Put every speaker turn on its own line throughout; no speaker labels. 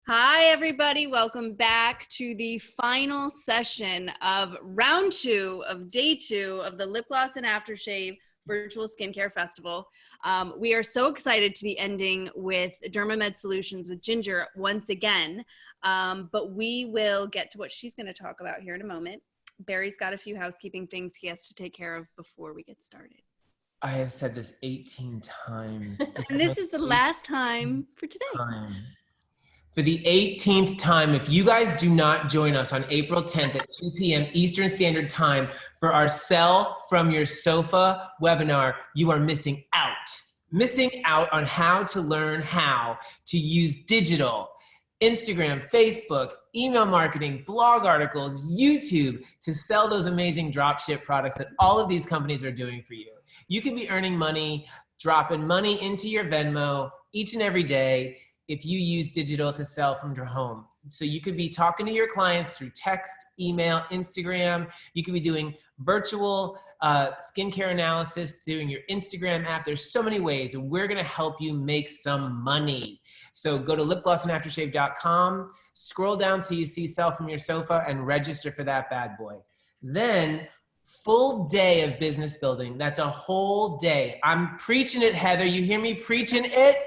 Hi, everybody. Welcome back to the final session of round 2 of day 2 of the Lipgloss and Aftershave Virtual Skincare Festival. We are so excited to be ending with DermaMed Solutions with Ginger once again, but we will get to what she's going to talk about here in a moment. Barry's got a few housekeeping things he has to take care of before we get started.
I have said this 18 times.
And this is the last time for today.
For the 18th time, if you guys do not join us on April 10th at 2 p.m. Eastern Standard Time for our Sell From Your Sofa webinar, you are missing out. Missing out on how to learn how to use digital, Instagram, Facebook, email marketing, blog articles, YouTube to sell those amazing dropship products that all of these companies are doing for you. You can be earning money, dropping money into your Venmo each and every day if you use digital to sell from your home. So you could be talking to your clients through text, email, Instagram. You could be doing virtual skincare analysis, doing your Instagram app. There's so many ways, and we're gonna help you make some money. So go to lipglossandaftershave.com, scroll down till you see Sell From Your Sofa, and register for that bad boy. Then, full day of business building. That's a whole day. I'm preaching it, Heather. You hear me preaching it?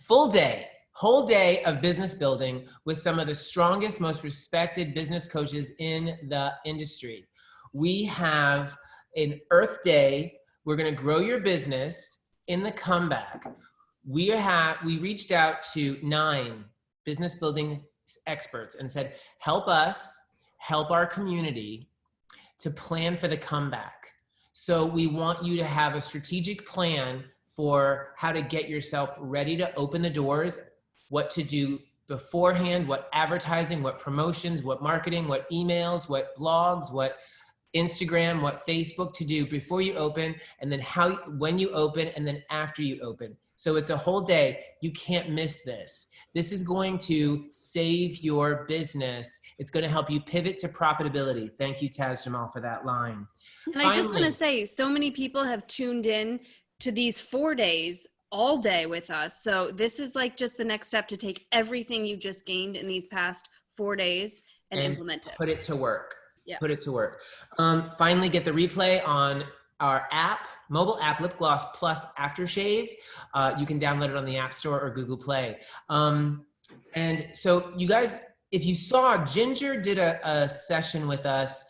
Full day, whole day of business building with some of the strongest, most respected business coaches in the industry. We have an Earth Day. We're going to grow your business in the comeback. We reached out to 9 business building experts and said, help us, help our community to plan for the comeback. So we want you to have a strategic plan for how to get yourself ready to open the doors, what to do beforehand, what advertising, what promotions, what marketing, what emails, what blogs, what Instagram, what Facebook to do before you open, and then when you open, and then after you open. So it's a whole day. You can't miss this. This is going to save your business. It's going to help you pivot to profitability. Thank you, Taz Jamal, for that line.
And I just want to say, so many people have tuned in to these 4 days all day with us. So this is like just the next step to take everything you just gained in these past 4 days and implement it.
Put it to work.
Yeah.
Put it to work. Finally, get the replay on our app, mobile app, Lipgloss plus Aftershave. You can download it on the App Store or Google Play. And so you guys, if you saw, Ginger did a session with us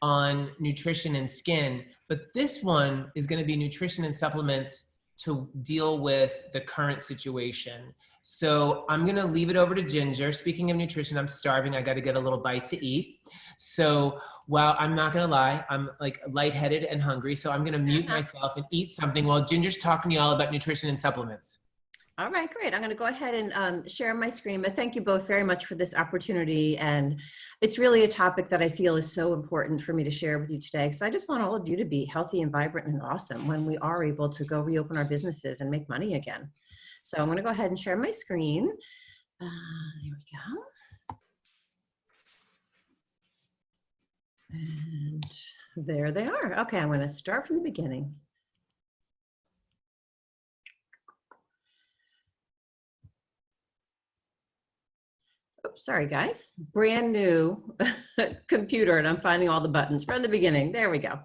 on nutrition and skin, but this one is going to be nutrition and supplements to deal with the current situation. So I'm going to leave it over to Ginger. Speaking of nutrition, I'm starving. I got to get a little bite to eat. So while I'm not going to lie, I'm like lightheaded and hungry. So I'm going to mute myself and eat something while Ginger's talking to you all about nutrition and supplements.
All right, great. I'm going to go ahead and share my screen, but thank you both very much for this opportunity. And it's really a topic that I feel is so important for me to share with you today, because I just want all of you to be healthy and vibrant and awesome when we are able to go reopen our businesses and make money again. So I'm going to go ahead and share my screen. There we go. And there they are. Okay, I'm going to start from the beginning. Oops, sorry guys, brand new computer and I'm finding all the buttons from the beginning. There we go.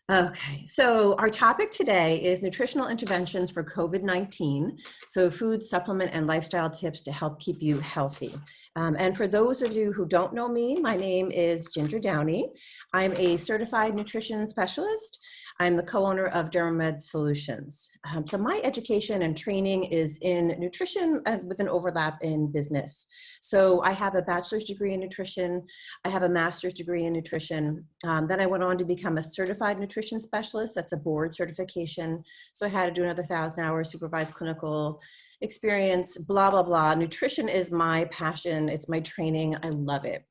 Okay, so our topic today is nutritional interventions for COVID-19. So food, supplement, and lifestyle tips to help keep you healthy. And for those of you who don't know me, my name is Ginger Downey. I'm a certified nutrition specialist. I'm the co-owner of DermaMed Solutions. So my education and training is in nutrition with an overlap in business. So I have a bachelor's degree in nutrition. I have a master's degree in nutrition. Then I went on to become a certified nutrition specialist. That's a board certification. So I had to do another 1,000 hours supervised clinical experience, blah, blah, blah. Nutrition is my passion. It's my training. I love it.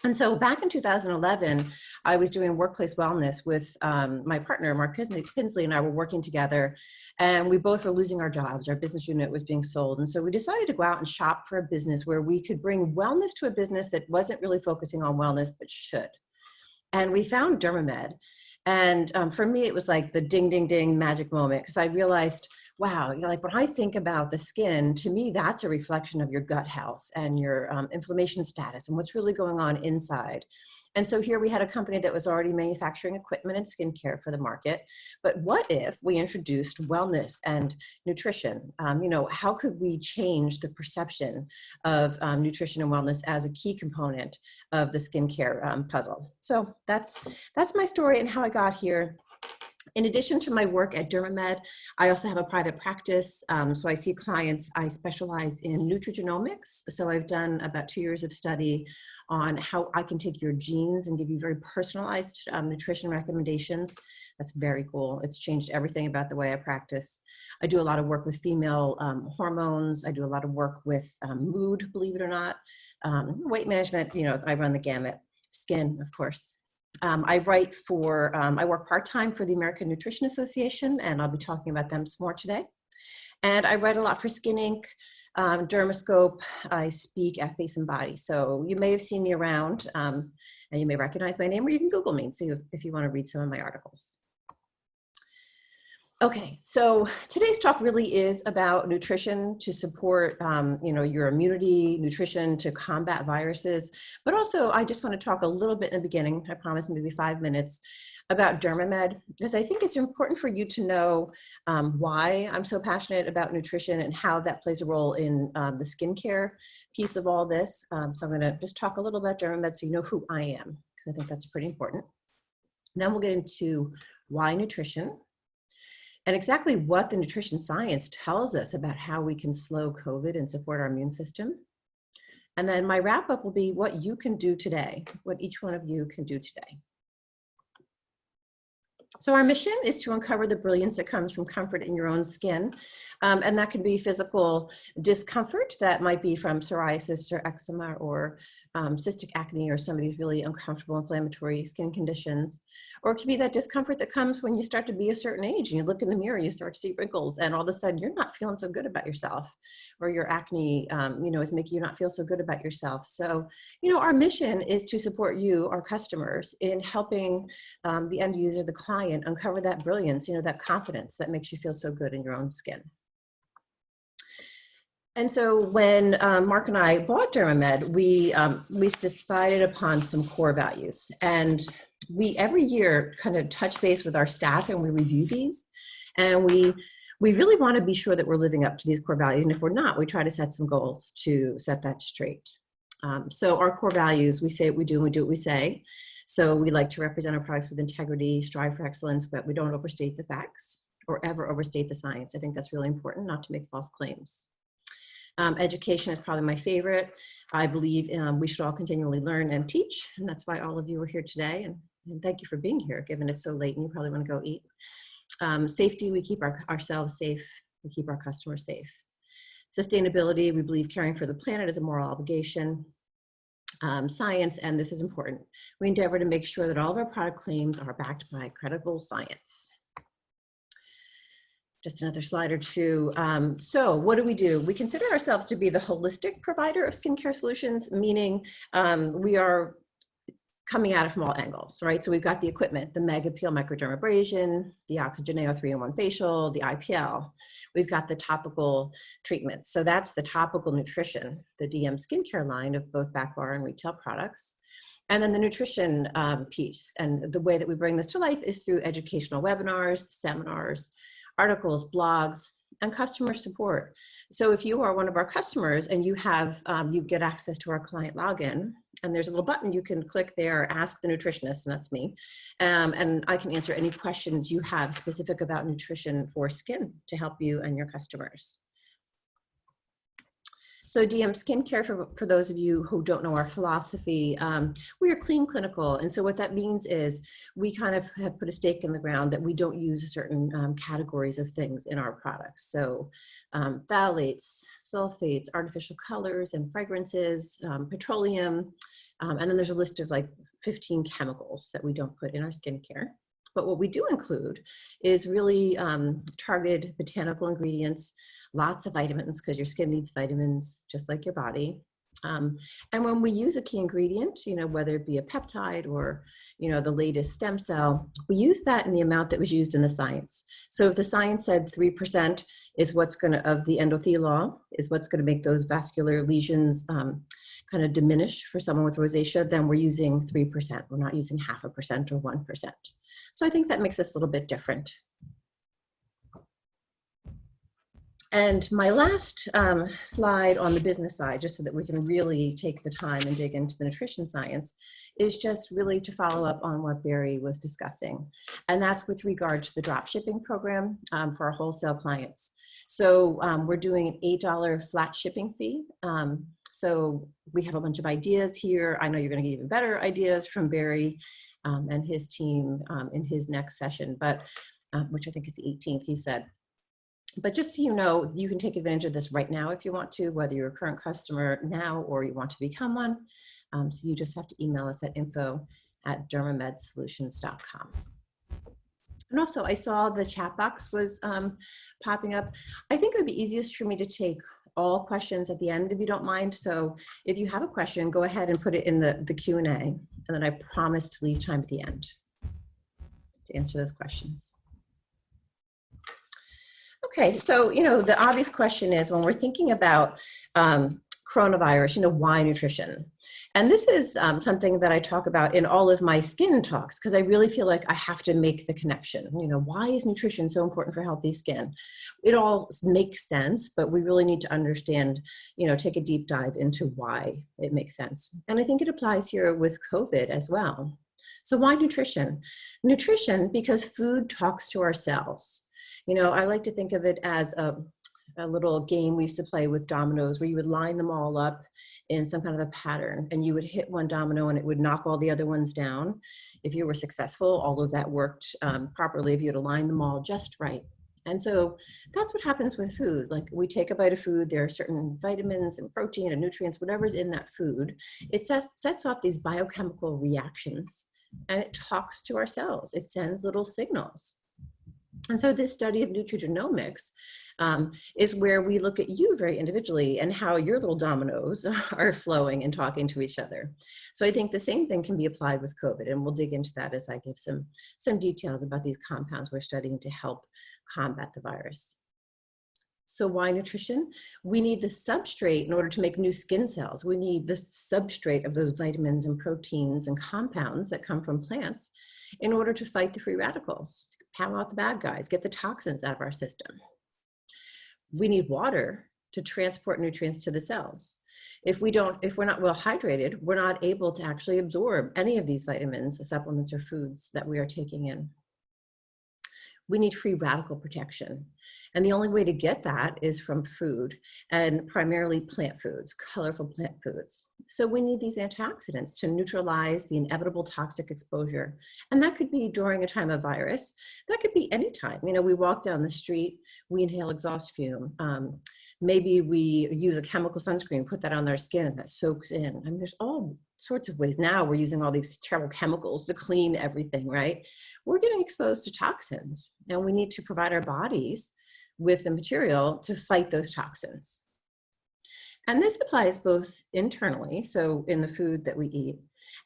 And so back in 2011, I was doing workplace wellness with my partner, Mark Pinsley, and I were working together, and we both were losing our jobs. Our business unit was being sold. And so we decided to go out and shop for a business where we could bring wellness to a business that wasn't really focusing on wellness, but should. And we found DermaMed. And for me, it was like the ding, ding, ding magic moment, because I realized wow, like when I think about the skin, to me, that's a reflection of your gut health and your inflammation status and what's really going on inside. And so here we had a company that was already manufacturing equipment and skincare for the market. But what if we introduced wellness and nutrition? How could we change the perception of nutrition and wellness as a key component of the skincare puzzle? So that's my story and how I got here. In addition to my work at DermaMed, I also have a private practice. So I see clients. I specialize in nutrigenomics. So I've done about 2 years of study on how I can take your genes and give you very personalized nutrition recommendations. That's very cool. It's changed everything about the way I practice. I do a lot of work with female hormones. I do a lot of work with mood, believe it or not, weight management. I run the gamut. Skin, of course. I work part-time for the American Nutrition Association, and I'll be talking about them some more today. And I write a lot for Skin Inc., Dermascope. I speak at Face and Body. So you may have seen me around, and you may recognize my name, or you can Google me and see if you want to read some of my articles. Okay, so today's talk really is about nutrition to support, your immunity, nutrition to combat viruses, but also I just want to talk a little bit in the beginning, I promise maybe 5 minutes, about DermaMed, because I think it's important for you to know why I'm so passionate about nutrition and how that plays a role in the skincare piece of all this. So I'm going to just talk a little about DermaMed so you know who I am, because I think that's pretty important. Then we'll get into why nutrition, and exactly what the nutrition science tells us about how we can slow COVID and support our immune system. And then my wrap up will be what you can do today, what each one of you can do today. So our mission is to uncover the brilliance that comes from comfort in your own skin. And that can be physical discomfort that might be from psoriasis or eczema or cystic acne or some of these really uncomfortable inflammatory skin conditions. Or it could be that discomfort that comes when you start to be a certain age and you look in the mirror, you start to see wrinkles and all of a sudden you're not feeling so good about yourself, or your acne, is making you not feel so good about yourself. So, our mission is to support you, our customers, in helping the end user, the client, uncover that brilliance, that confidence that makes you feel so good in your own skin. And so when Mark and I bought DermaMed, we decided upon some core values. And we every year kind of touch base with our staff and we review these. And we really want to be sure that we're living up to these core values. And if we're not, we try to set some goals to set that straight. So our core values, we say what we do and we do what we say. So we like to represent our products with integrity, strive for excellence, but we don't overstate the facts or ever overstate the science. I think that's really important, not to make false claims. Education is probably my favorite. I believe we should all continually learn and teach, and that's why all of you are here today. And thank you for being here, given it's so late and you probably want to go eat. Safety, we keep ourselves safe. We keep our customers safe. Sustainability, we believe caring for the planet is a moral obligation. Science, and this is important, we endeavor to make sure that all of our product claims are backed by credible science. Just another slide or two. So what do? We consider ourselves to be the holistic provider of skincare solutions, meaning we are coming at it from all angles, right? So we've got the equipment, the Mega Peel Microdermabrasion, the Oxygeneo 3-in-1 facial, the IPL. We've got the topical treatments. So that's the topical nutrition, the dmSkincare line of both backbar and retail products. And then the nutrition piece. And the way that we bring this to life is through educational webinars, seminars, articles, blogs, and customer support. So if you are one of our customers and you have, you get access to our client login, and there's a little button you can click there, ask the nutritionist, and that's me. And I can answer any questions you have specific about nutrition for skin to help you and your customers. So dmSkincare, for those of you who don't know our philosophy, we are clean clinical. And so what that means is we kind of have put a stake in the ground that we don't use certain categories of things in our products. So phthalates, sulfates, artificial colors and fragrances, petroleum, and then there's a list of like 15 chemicals that we don't put in our skincare. But what we do include is really targeted botanical ingredients, lots of vitamins, because your skin needs vitamins just like your body. And when we use a key ingredient, whether it be a peptide or, the latest stem cell, we use that in the amount that was used in the science. So if the science said 3% is what's going to, of the endotheliol, is what's going to make those vascular lesions kind of diminish for someone with rosacea, then we're using 3%. We're not using 0.5% or 1%. So I think that makes us a little bit different. And my last slide on the business side, just so that we can really take the time and dig into the nutrition science, is just really to follow up on what Barry was discussing. And that's with regard to the drop shipping program for our wholesale clients. So we're doing an $8 flat shipping fee. So we have a bunch of ideas here. I know you're going to get even better ideas from Barry and his team in his next session, but which I think is the 18th, he said. But just so you know, you can take advantage of this right now if you want to, whether you're a current customer now or you want to become one. So you just have to email us at info@DermaMedSolutions.com. And also, I saw the chat box was popping up. I think it would be easiest for me to take all questions at the end, if you don't mind. So if you have a question, go ahead and put it in the Q&A, and then I promise to leave time at the end to answer those questions. Okay, so, the obvious question is, when we're thinking about coronavirus, why nutrition? And this is something that I talk about in all of my skin talks, because I really feel like I have to make the connection. Why is nutrition so important for healthy skin? It all makes sense, but we really need to understand, take a deep dive into why it makes sense. And I think it applies here with COVID as well. So why nutrition? Nutrition, because food talks to our cells. I like to think of it as a little game we used to play with dominoes, where you would line them all up in some kind of a pattern, and you would hit one domino and it would knock all the other ones down. If you were successful, all of that worked properly if you had aligned them all just right. And so that's what happens with food. Like, we take a bite of food, there are certain vitamins and protein and nutrients, whatever's in that food. It sets off these biochemical reactions, and it talks to our cells. It sends little signals. And so this study of nutrigenomics is where we look at you very individually and how your little dominoes are flowing and talking to each other. So I think the same thing can be applied with COVID, and we'll dig into that as I give some details about these compounds we're studying to help combat the virus. So why nutrition? We need the substrate in order to make new skin cells. We need the substrate of those vitamins and proteins and compounds that come from plants in order to fight the free radicals, pound out the bad guys, get the toxins out of our system. We need water to transport nutrients to the cells. If we're not well hydrated, we're not able to actually absorb any of these vitamins, supplements, or foods that we are taking in. We need free radical protection. And the only way to get that is from food, and primarily plant foods, colorful plant foods. So we need these antioxidants to neutralize the inevitable toxic exposure. And that could be during a time of virus. That could be any time. We walk down the street, we inhale exhaust fume. Maybe we use a chemical sunscreen, put that on our skin, that soaks in. I mean, there's all sorts of ways. Now we're using all these terrible chemicals to clean everything, right? We're getting exposed to toxins, and we need to provide our bodies with the material to fight those toxins. And this applies both internally, so in the food that we eat,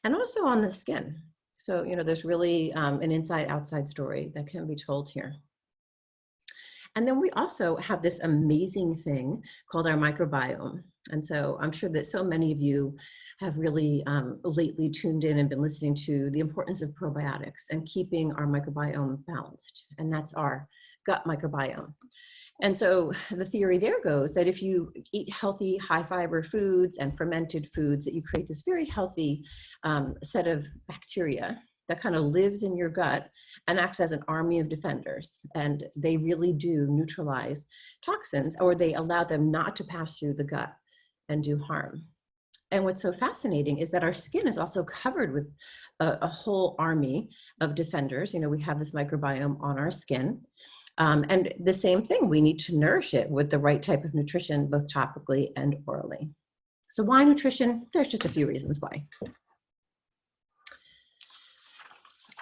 and also on the skin. So, there's really an inside-outside story that can be told here. And then we also have this amazing thing called our microbiome. And so I'm sure that so many of you have really lately tuned in and been listening to the importance of probiotics and keeping our microbiome balanced. And that's our gut microbiome. And so the theory there goes that if you eat healthy, high fiber foods and fermented foods, that you create this very healthy set of bacteria that kind of lives in your gut and acts as an army of defenders. And they really do neutralize toxins, or they allow them not to pass through the gut and do harm. And what's so fascinating is that our skin is also covered with a whole army of defenders. We have this microbiome on our skin. And the same thing, we need to nourish it with the right type of nutrition, both topically and orally. So why nutrition? There's just a few reasons why.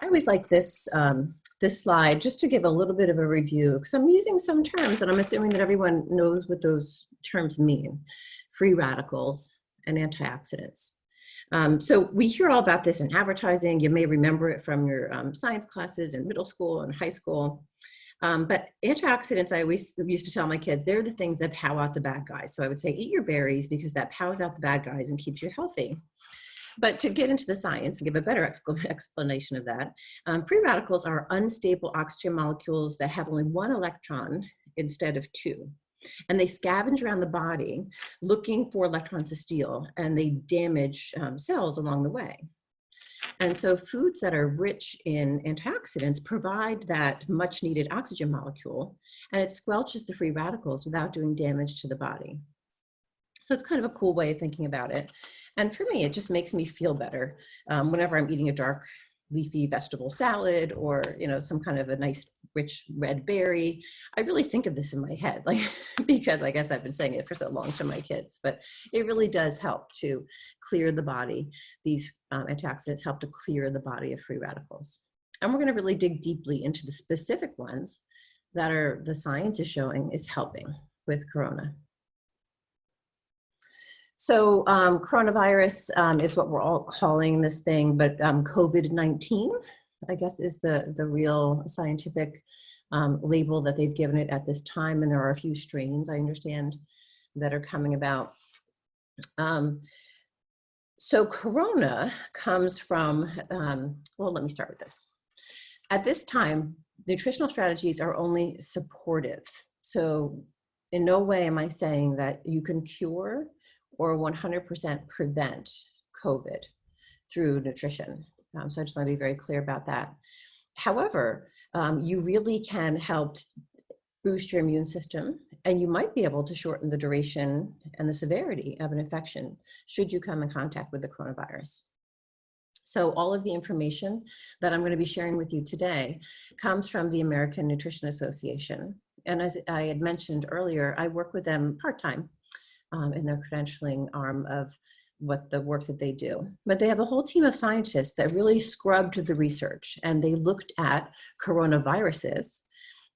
I always like this slide just to give a little bit of a review, because I'm using some terms and I'm assuming that everyone knows what those terms mean. Free radicals and antioxidants. So we hear all about this in advertising. You may remember it from your science classes in middle school and high school. But antioxidants, I always used to tell my kids, they're the things that pow out the bad guys. So I would say, eat your berries because that pows out the bad guys and keeps you healthy. But to get into the science and give a better explanation of that, free radicals are unstable oxygen molecules that have only one electron instead of two. And they scavenge around the body looking for electrons to steal, and they damage cells along the way. And so foods that are rich in antioxidants provide that much needed oxygen molecule, and it squelches the free radicals without doing damage to the body. So it's kind of a cool way of thinking about it. And for me, it just makes me feel better whenever I'm eating a dark leafy vegetable salad or, you know, some kind of a nice rich red berry. I really think of this in my head, like, because I guess I've been saying it for so long to my kids, but it really does help to clear the body. These antioxidants help to clear the body of free radicals. And we're going to really dig deeply into the specific ones that are the science is showing is helping with corona. So coronavirus is what we're all calling this thing, but COVID-19, I guess, is the real scientific label that they've given it at this time. And there are a few strains, I understand, that are coming about. So corona comes from, well, let me start with this. At this time, nutritional strategies are only supportive. So in no way am I saying that you can cure or 100% prevent COVID through nutrition. So I just want to be very clear about that. However, you really can help boost your immune system, and you might be able to shorten the duration and the severity of an infection should you come in contact with the coronavirus. So all of the information that I'm going to be sharing with you today comes from the American Nutrition Association. And as I had mentioned earlier, I work with them part-time in their credentialing arm of what the work that they do. But they have a whole team of scientists that really scrubbed the research, and they looked at coronaviruses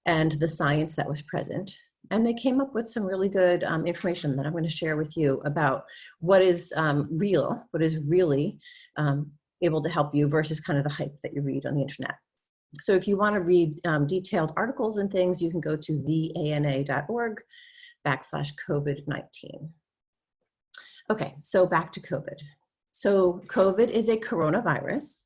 and the science that was present. And they came up with some really good information that I'm going to share with you about what is real, what is really able to help you versus kind of the hype that you read on the internet. So if you want to read detailed articles and things, you can go to theana.org/COVID-19. Okay, so back to COVID. So COVID is a coronavirus,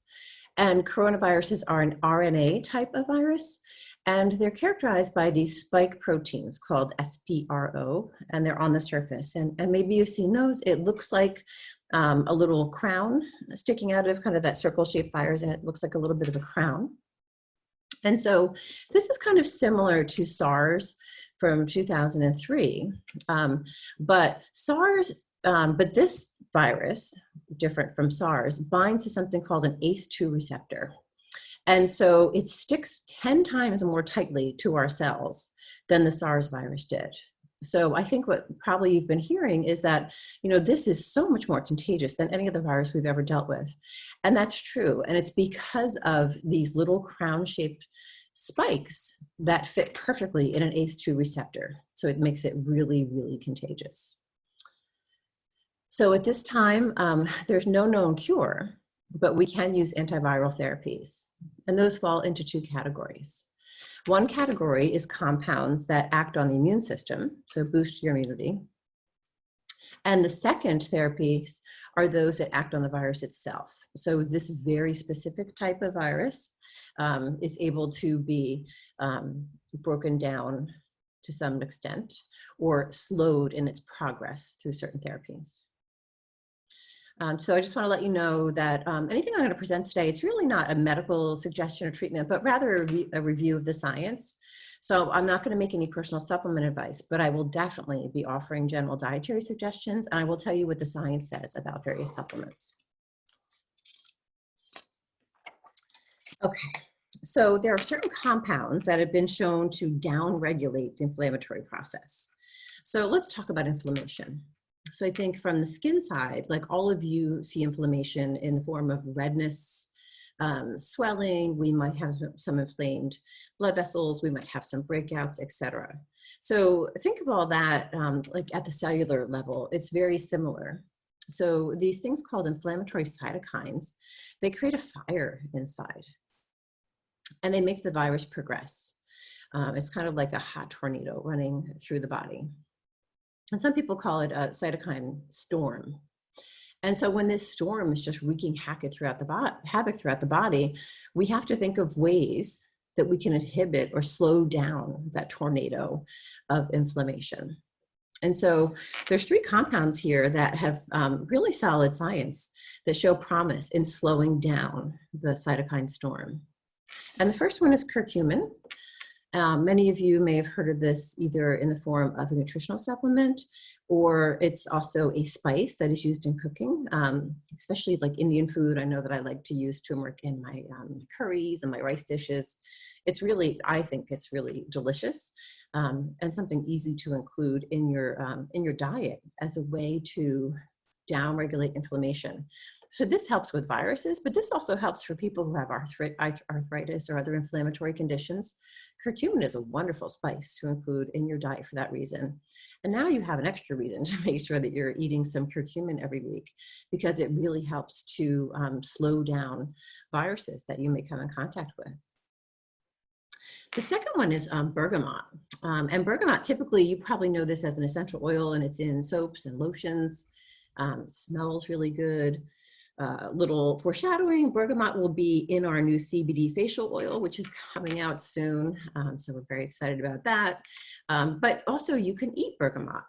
and coronaviruses are an RNA type of virus, and they're characterized by these spike proteins called SPRO, and they're on the surface. And maybe you've seen those. It looks like a little crown sticking out of kind of that circle-shaped virus, and it looks like a little bit of a crown. And so this is kind of similar to SARS from 2003, but this virus, different from SARS, binds to something called an ACE2 receptor. And so it sticks 10 times more tightly to our cells than the SARS virus did. So I think what probably you've been hearing is that, you know, this is so much more contagious than any other virus we've ever dealt with. And that's true. And it's because of these little crown-shaped spikes that fit perfectly in an ACE2 receptor. So it makes it really, really contagious. So at this time, there's no known cure, but we can use antiviral therapies. And those fall into two categories. One category is compounds that act on the immune system, so boost your immunity. And the second therapies are those that act on the virus itself. So this very specific type of virus is able to be broken down to some extent or slowed in its progress through certain therapies. So I just want to let you know that anything I'm going to present today, it's really not a medical suggestion or treatment, but rather a review of the science. So I'm not going to make any personal supplement advice, but I will definitely be offering general dietary suggestions, and I will tell you what the science says about various supplements. Okay, so there are certain compounds that have been shown to downregulate the inflammatory process. So let's talk about inflammation. So I think from the skin side, like all of you see inflammation in the form of redness, swelling, we might have some inflamed blood vessels, we might have some breakouts, etc. So think of all that like at the cellular level, it's very similar. So these things called inflammatory cytokines, they create a fire inside and they make the virus progress. It's kind of like a hot tornado running through the body. And some people call it a cytokine storm. And so when this storm is just wreaking havoc throughout the body, we have to think of ways that we can inhibit or slow down that tornado of inflammation. And so there's 3 compounds here that have really solid science that show promise in slowing down the cytokine storm. And the first one is curcumin. Many of you may have heard of this either in the form of a nutritional supplement, or it's also a spice that is used in cooking, especially like Indian food. I know that I like to use turmeric in my curries and my rice dishes. It's really, I think it's really delicious, and something easy to include in your diet as a way to downregulate inflammation. So this helps with viruses, but this also helps for people who have arthritis or other inflammatory conditions. Curcumin is a wonderful spice to include in your diet for that reason. And now you have an extra reason to make sure that you're eating some curcumin every week, because it really helps to slow down viruses that you may come in contact with. The second one is bergamot. And bergamot, typically, you probably know this as an essential oil, and it's in soaps and lotions. Smells really good. Little foreshadowing, bergamot will be in our new CBD facial oil, which is coming out soon. So we're very excited about that. But also you can eat bergamot.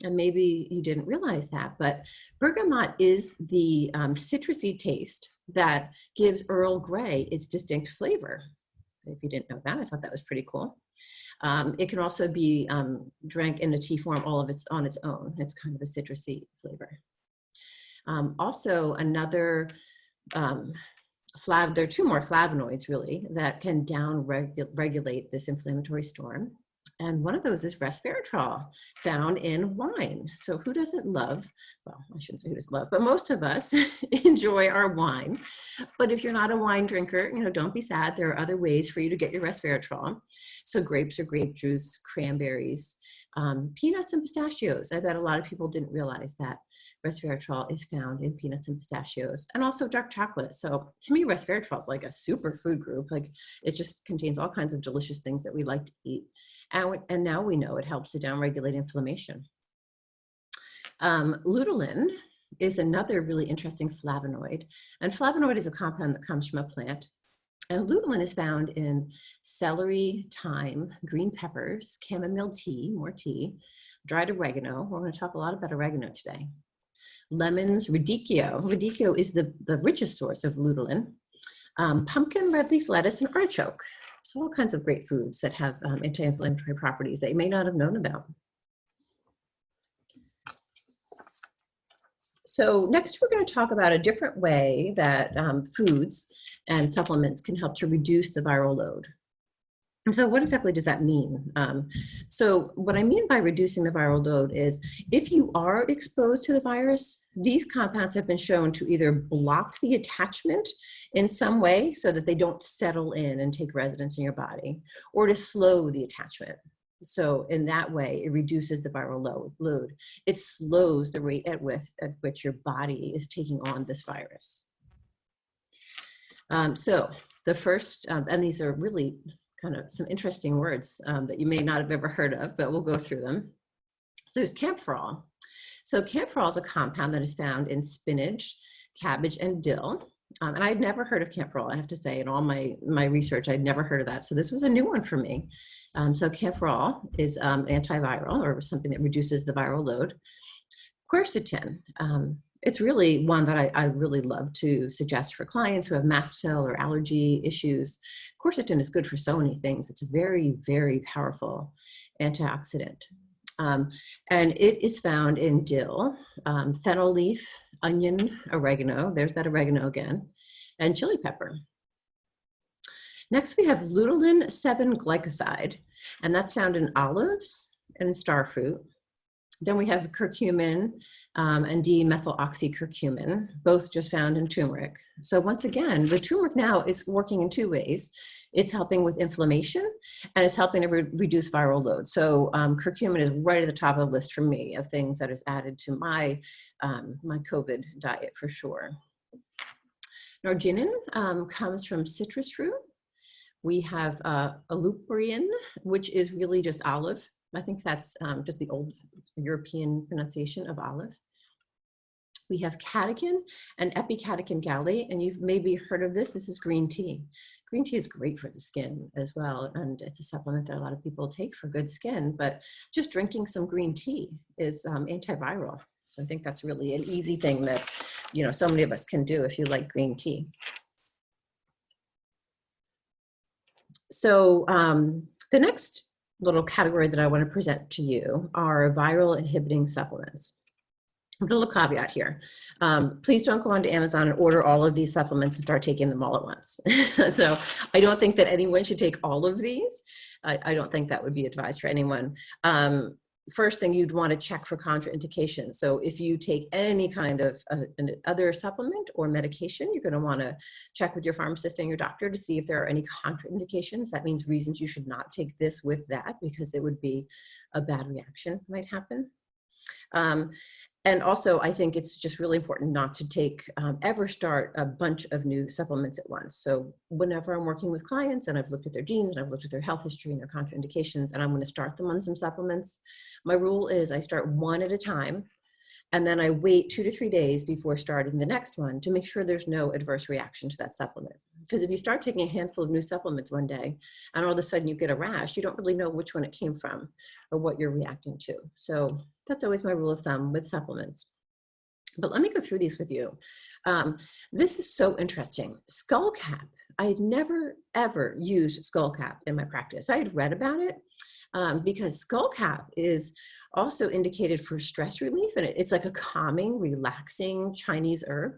And maybe you didn't realize that, but bergamot is the citrusy taste that gives Earl Grey its distinct flavor. If you didn't know that, I thought that was pretty cool. It can also be drank in a tea form on its own. It's kind of a citrusy flavor. Also, another, there are 2 more flavonoids really that can regulate this inflammatory storm. And one of those is resveratrol, found in wine. So who doesn't love, well, I shouldn't say who doesn't love, but most of us enjoy our wine. But if you're not a wine drinker, don't be sad. There are other ways for you to get your resveratrol. So grapes or grape juice, cranberries, peanuts and pistachios. I bet a lot of people didn't realize that resveratrol is found in peanuts and pistachios, and also dark chocolate. So to me, resveratrol is like a super food group. Like, it just contains all kinds of delicious things that we like to eat. And now we know it helps to downregulate inflammation. Luteolin is another really interesting flavonoid. And flavonoid is a compound that comes from a plant. And luteolin is found in celery, thyme, green peppers, chamomile tea, more tea, dried oregano. We're going to talk a lot about oregano today. Lemons, radicchio. Radicchio is the richest source of luteolin. Pumpkin, red leaf lettuce, and artichoke. So all kinds of great foods that have anti-inflammatory properties that you may not have known about. So next we're going to talk about a different way that foods and supplements can help to reduce the viral load. And so what exactly does that mean? So what I mean by reducing the viral load is, if you are exposed to the virus, these compounds have been shown to either block the attachment in some way so that they don't settle in and take residence in your body, or to slow the attachment. So in that way, it reduces the viral load. It slows the rate at which your body is taking on this virus. So the first, and these are really kind of some interesting words that you may not have ever heard of, but we'll go through them. So there's camphorol. So camphorol is a compound that is found in spinach, cabbage, and dill. And I'd never heard of camphorol, I have to say. In all my research, I'd never heard of that. So this was a new one for me. So camphorol is antiviral, or something that reduces the viral load. Quercetin. It's really one that I really love to suggest for clients who have mast cell or allergy issues. Quercetin is good for so many things. It's a very, very powerful antioxidant. And it is found in dill, fennel leaf, onion, oregano, there's that oregano again, and chili pepper. Next, we have luteolin 7-glycoside, and that's found in olives and in starfruit. Then we have curcumin and D-methyloxycurcumin, both just found in turmeric. So once again, the turmeric now is working in two ways. It's helping with inflammation, and it's helping to reduce viral load. So curcumin is right at the top of the list for me of things that is added to my, my COVID diet for sure. Arginine comes from citrus fruit. We have alupirin, which is really just olive. I think that's just the old European pronunciation of olive. We have catechin and epicatechin gallate, and you've maybe heard of this. This is green tea. Green tea is great for the skin as well, and it's a supplement that a lot of people take for good skin, but just drinking some green tea is antiviral. So I think that's really an easy thing that, you know, so many of us can do if you like green tea. So the next little category that I want to present to you are viral inhibiting supplements. A little caveat here. Please don't go onto Amazon and order all of these supplements and start taking them all at once. So I don't think that anyone should take all of these. I don't think that would be advised for anyone. First thing, you'd want to check for contraindications. So if you take any kind of other supplement or medication, you're going to want to check with your pharmacist and your doctor to see if there are any contraindications. That means reasons you should not take this with that, because it would be a bad reaction might happen. And also, I think it's just really important not to take, ever start a bunch of new supplements at once. So whenever I'm working with clients and I've looked at their genes and I've looked at their health history and their contraindications, and I'm going to start them on some supplements, my rule is I start one at a time, and then I wait 2 to 3 days before starting the next one to make sure there's no adverse reaction to that supplement. Because if you start taking a handful of new supplements one day and all of a sudden you get a rash, you don't really know which one it came from or what you're reacting to. So that's always my rule of thumb with supplements. But let me go through these with you. This is so interesting. Skullcap. I had never, ever used Skullcap in my practice. I had read about it because Skullcap is also indicated for stress relief, and it's like a calming, relaxing Chinese herb.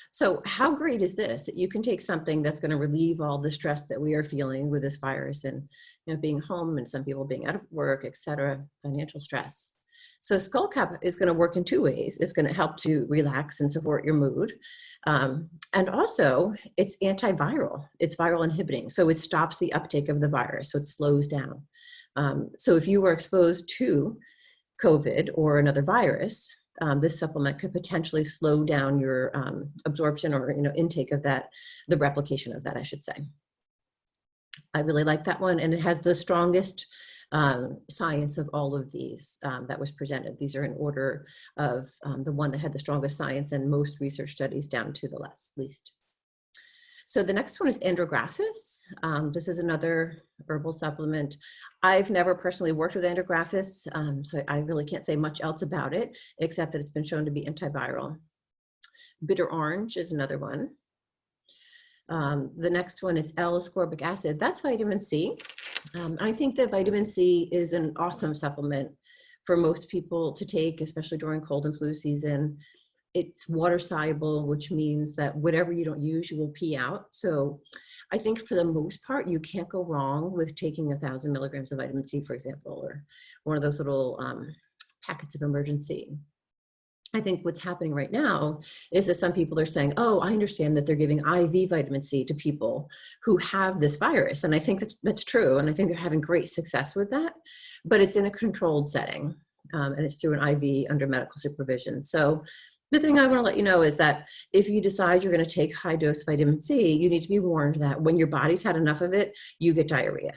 So how great is this, that you can take something that's going to relieve all the stress that we are feeling with this virus, and, you know, being home and some people being out of work, etc., financial stress. So Skullcap is going to work in two ways. It's going to help to relax and support your mood. And also it's antiviral. It's viral inhibiting. So it stops the uptake of the virus. So it slows down. So if you were exposed to COVID or another virus, this supplement could potentially slow down your absorption or, you know, intake of that, the replication of that, I should say. I really like that one, and it has the strongest science of all of these that was presented. These are in order of the one that had the strongest science and most research studies down to the least. So the next one is andrographis. This is another herbal supplement. I've never personally worked with andrographis, so I really can't say much else about it, except that it's been shown to be antiviral. Bitter orange is another one. The next one is L-ascorbic acid. That's vitamin C. I think that vitamin C is an awesome supplement for most people to take, especially during cold and flu season. It's water soluble, which means that whatever you don't use, you will pee out. So I think for the most part, you can't go wrong with taking 1,000 milligrams of vitamin C, for example, or one of those little packets of Emergen-C. I think what's happening right now is that some people are saying, oh, I understand that they're giving IV vitamin C to people who have this virus. And I think that's true. And I think they're having great success with that, but it's in a controlled setting and it's through an IV under medical supervision. So the thing I want to let you know is that if you decide you're going to take high dose vitamin C, you need to be warned that when your body's had enough of it, you get diarrhea.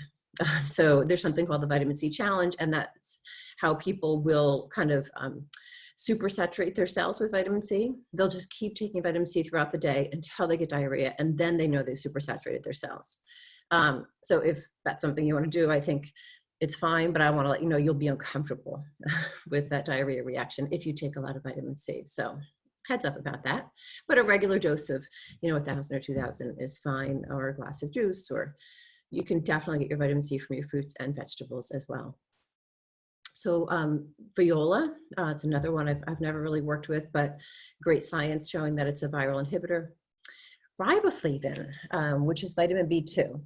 So there's something called the vitamin C challenge, and that's how people will kind of supersaturate their cells with vitamin C. They'll just keep taking vitamin C throughout the day until they get diarrhea, and then they know they supersaturated their cells. So if that's something you want to do, I think it's fine, but I want to let you know you'll be uncomfortable with that diarrhea reaction if you take a lot of vitamin C. So heads up about that. But a regular dose of, 1,000 or 2,000 is fine, or a glass of juice, or you can definitely get your vitamin C from your fruits and vegetables as well. So viola, it's another one I've never really worked with, but great science showing that it's a viral inhibitor. Riboflavin, which is vitamin B2.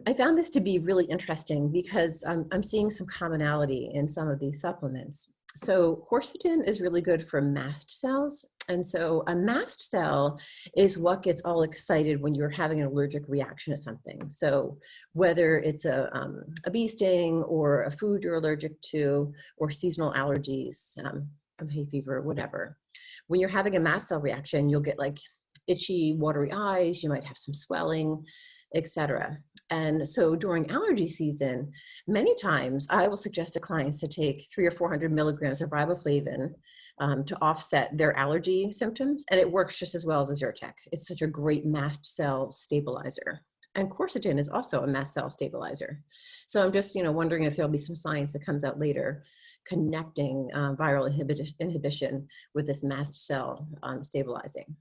I found this to be really interesting because I'm seeing some commonality in some of these supplements. So quercetin is really good for mast cells. And so a mast cell is what gets all excited when you're having an allergic reaction to something. So whether it's a bee sting or a food you're allergic to or seasonal allergies, from hay fever, whatever. When you're having a mast cell reaction, you'll get like itchy, watery eyes, you might have some swelling, etc. And so during allergy season, many times I will suggest to clients to take 300 or 400 milligrams of riboflavin to offset their allergy symptoms. And it works just as well as Zyrtec. It's such a great mast cell stabilizer. And quercetin is also a mast cell stabilizer. So I'm just, wondering if there'll be some science that comes out later connecting viral inhibition with this mast cell stabilizing.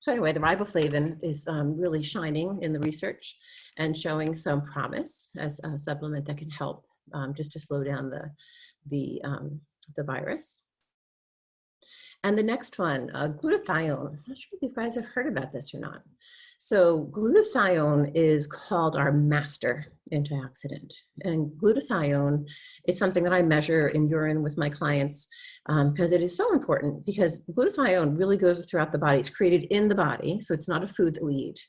So anyway, the riboflavin is really shining in the research and showing some promise as a supplement that can help just to slow down the virus. And the next one, glutathione. I'm not sure if you guys have heard about this or not. So glutathione is called our master antioxidant. And glutathione is something that I measure in urine with my clients because it is so important, because glutathione really goes throughout the body. It's created in the body, so it's not a food that we eat.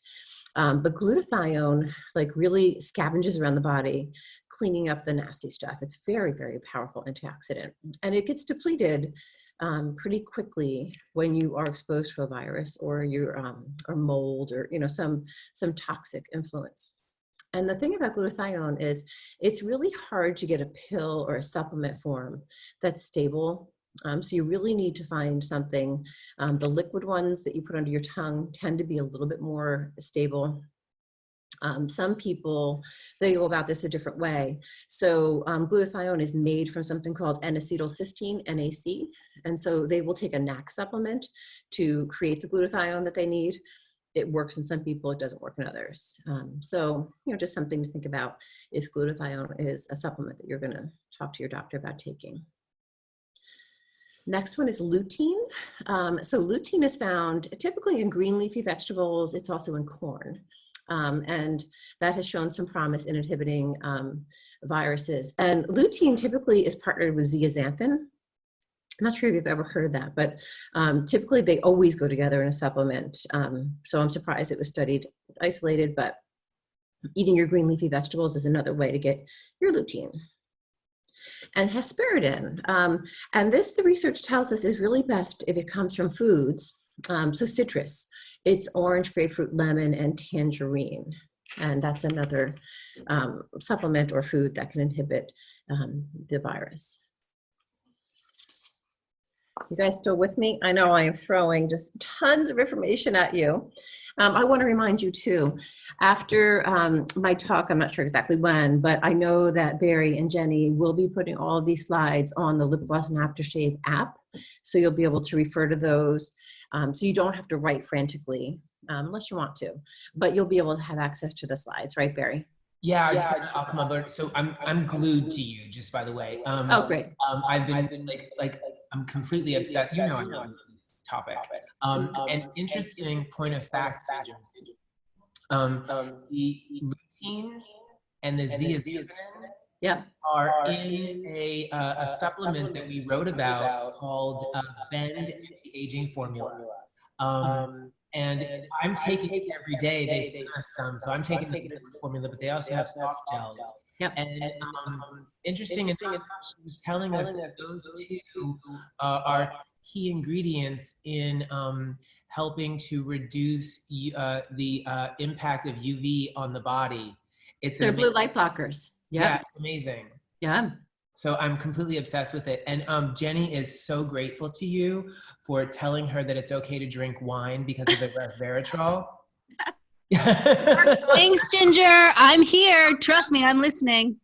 But glutathione really scavenges around the body, cleaning up the nasty stuff. It's very, very powerful antioxidant. And it gets depleted pretty quickly when you are exposed to a virus or or mold or some toxic influence. And the thing about glutathione is it's really hard to get a pill or a supplement form that's stable. So you really need to find something. The liquid ones that you put under your tongue tend to be a little bit more stable. Some people, they go about this a different way. So glutathione is made from something called N-acetylcysteine, NAC. And so they will take a NAC supplement to create the glutathione that they need. It works in some people, it doesn't work in others. So, just something to think about if glutathione is a supplement that you're gonna talk to your doctor about taking. Next one is lutein. So lutein is found typically in green leafy vegetables. It's also in corn. And that has shown some promise in inhibiting viruses. And lutein typically is partnered with zeaxanthin. I'm not sure if you've ever heard that, but typically they always go together in a supplement. So I'm surprised it was studied isolated, but eating your green leafy vegetables is another way to get your lutein. And hesperidin, and this, the research tells us, is really best if it comes from foods. So citrus, it's orange, grapefruit, lemon, and tangerine. And that's another supplement or food that can inhibit the virus. You guys still with me? I know I am throwing just tons of information at you. I want to remind you too, after my talk, I'm not sure exactly when, but I know that Barry and Jenny will be putting all of these slides on the Lipgloss and Aftershave app. So you'll be able to refer to those. So you don't have to write frantically unless you want to, but you'll be able to have access to the slides, right, Barry?
Yeah, I'll come on board. So I'm glued to you, just by the way.
Oh, great.
I've been I'm completely obsessed. I love this topic. An interesting point of fact, the lutein and the zeaxanthin are in a supplement that we wrote about called Bend Anti-Aging Formula. And I'm taking it every day. They send us some, so I'm taking the formula, but they also have soft gels.
Yep.
And interesting enough, she was telling us that those two are key ingredients in helping to reduce the impact of UV on the body.
They're blue light blockers. Yep.
Yeah, it's amazing.
Yeah.
So I'm completely obsessed with it. And Jenny is so grateful to you for telling her that it's okay to drink wine because of the resveratrol.
Thanks, Ginger. I'm here. Trust me, I'm listening.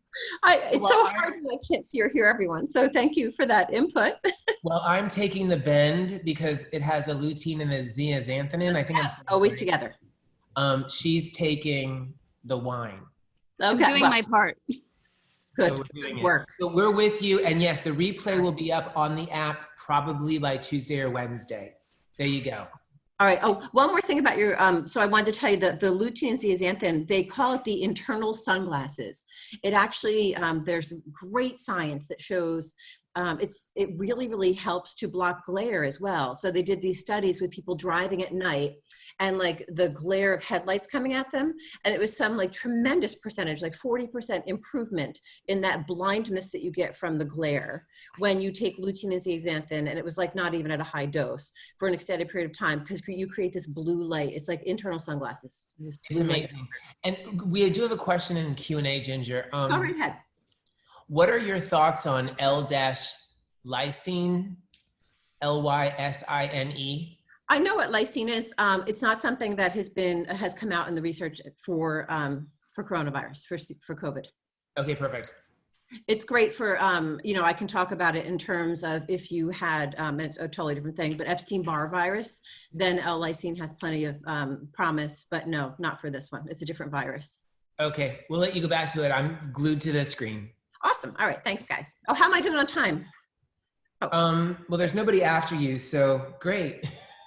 It's so hard when I can't see or hear everyone. So thank you for that input.
Well, I'm taking the Bend because it has the lutein and the zeaxanthin. I think
it's always together.
She's taking the wine.
Okay, I'm doing my part.
Good.
So we're doing
work.
So we're with you. And yes, the replay will be up on the app probably by Tuesday or Wednesday. There you go.
All right. Oh, one more thing about your, so I wanted to tell you that the lutein and zeaxanthin, they call it the internal sunglasses. It actually, there's great science that shows it really, really helps to block glare as well. So they did these studies with people driving at night and like the glare of headlights coming at them. And it was some like tremendous percentage, like 40% improvement in that blindness that you get from the glare when you take lutein and zeaxanthin. And it was like not even at a high dose for an extended period of time, because you create this blue light. It's like internal sunglasses. This blue
It's amazing. And we do have a question in Q&A, Ginger.
Go right ahead.
What are your thoughts on L-lysine, Lysine?
I know what lysine is. It's not something that has come out in the research for coronavirus, for COVID.
Okay, perfect.
It's great for, I can talk about it in terms of if you had, it's a totally different thing, but Epstein-Barr virus, then L-lysine has plenty of promise, but no, not for this one. It's a different virus.
Okay, we'll let you go back to it. I'm glued to the screen.
Awesome. All right, thanks guys. Oh, how am I doing on time?
Oh. Well, there's nobody after you, so great.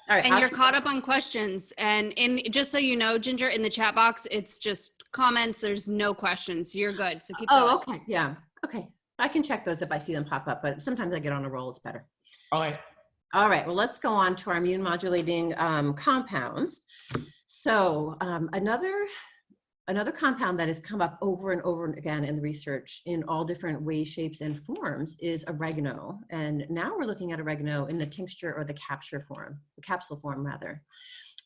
All right,
and you're caught up on questions. And just so you know, Ginger, in the chat box, it's just comments. There's no questions. You're good. So keep going.
Okay. Yeah. Okay. I can check those if I see them pop up, but sometimes I get on a roll. It's better.
All right.
All right. Well, let's go on to our immune modulating compounds. So another compound that has come up over and over again in the research in all different ways, shapes, and forms is oregano. And now we're looking at oregano in the tincture or the capsule form rather.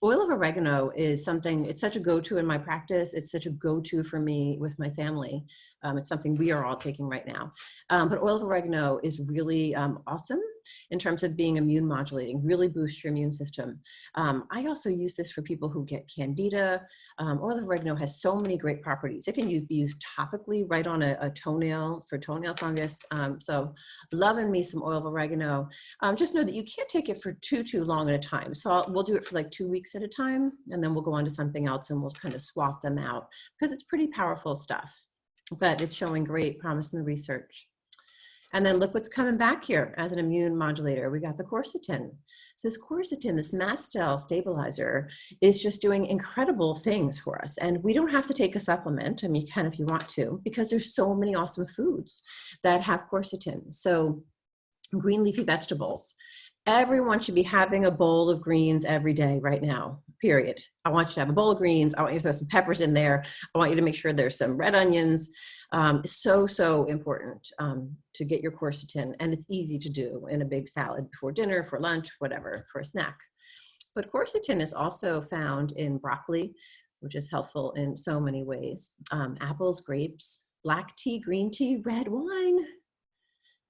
Oil of oregano is something, it's such a go-to in my practice. It's such a go-to for me with my family. It's something we are all taking right now. But oil of oregano is really awesome in terms of being immune modulating, really boosts your immune system. I also use this for people who get candida. Oil of oregano has so many great properties. It can be used topically right on a toenail for toenail fungus. So loving me some oil of oregano. Just know that you can't take it for too long at a time. So we'll do it for like 2 weeks at a time, and then we'll go on to something else and we'll kind of swap them out because it's pretty powerful stuff, but it's showing great promise in the research. And then look what's coming back here as an immune modulator. We got the quercetin. So this quercetin, this mast cell stabilizer, is just doing incredible things for us. And we don't have to take a supplement. I mean, you can if you want to, because there's so many awesome foods that have quercetin. So green leafy vegetables. Everyone should be having a bowl of greens every day right now, period. I want you to have a bowl of greens. I want you to throw some peppers in there. I want you to make sure there's some red onions. So important to get your quercetin, and it's easy to do in a big salad before dinner, for lunch, whatever, for a snack. But quercetin is also found in broccoli, which is helpful in so many ways. Apples, grapes, black tea, green tea, red wine.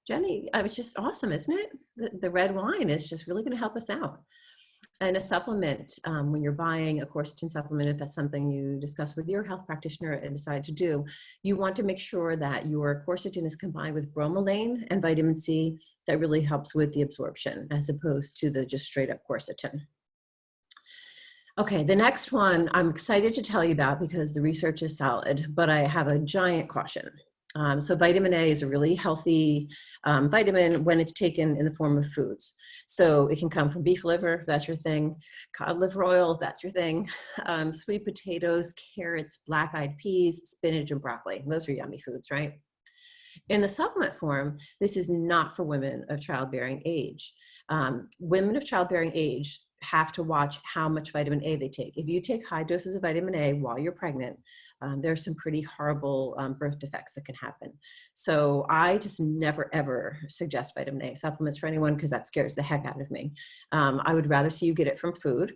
Jenny, it's just awesome, isn't it? The red wine is just really going to help us out. And a supplement, when you're buying a quercetin supplement, if that's something you discuss with your health practitioner and decide to do, you want to make sure that your quercetin is combined with bromelain and vitamin C that really helps with the absorption, as opposed to the just straight up quercetin. Okay, the next one I'm excited to tell you about because the research is solid, but I have a giant caution. So vitamin A is a really healthy vitamin when it's taken in the form of foods. So it can come from beef liver, if that's your thing, cod liver oil, if that's your thing, sweet potatoes, carrots, black-eyed peas, spinach, and broccoli. Those are yummy foods, right? In the supplement form, this is not for women of childbearing age. Women of childbearing age have to watch how much vitamin A they take. If you take high doses of vitamin A while you're pregnant, there's some pretty horrible birth defects that can happen. So I just never, ever suggest vitamin A supplements for anyone because that scares the heck out of me. I would rather see you get it from food.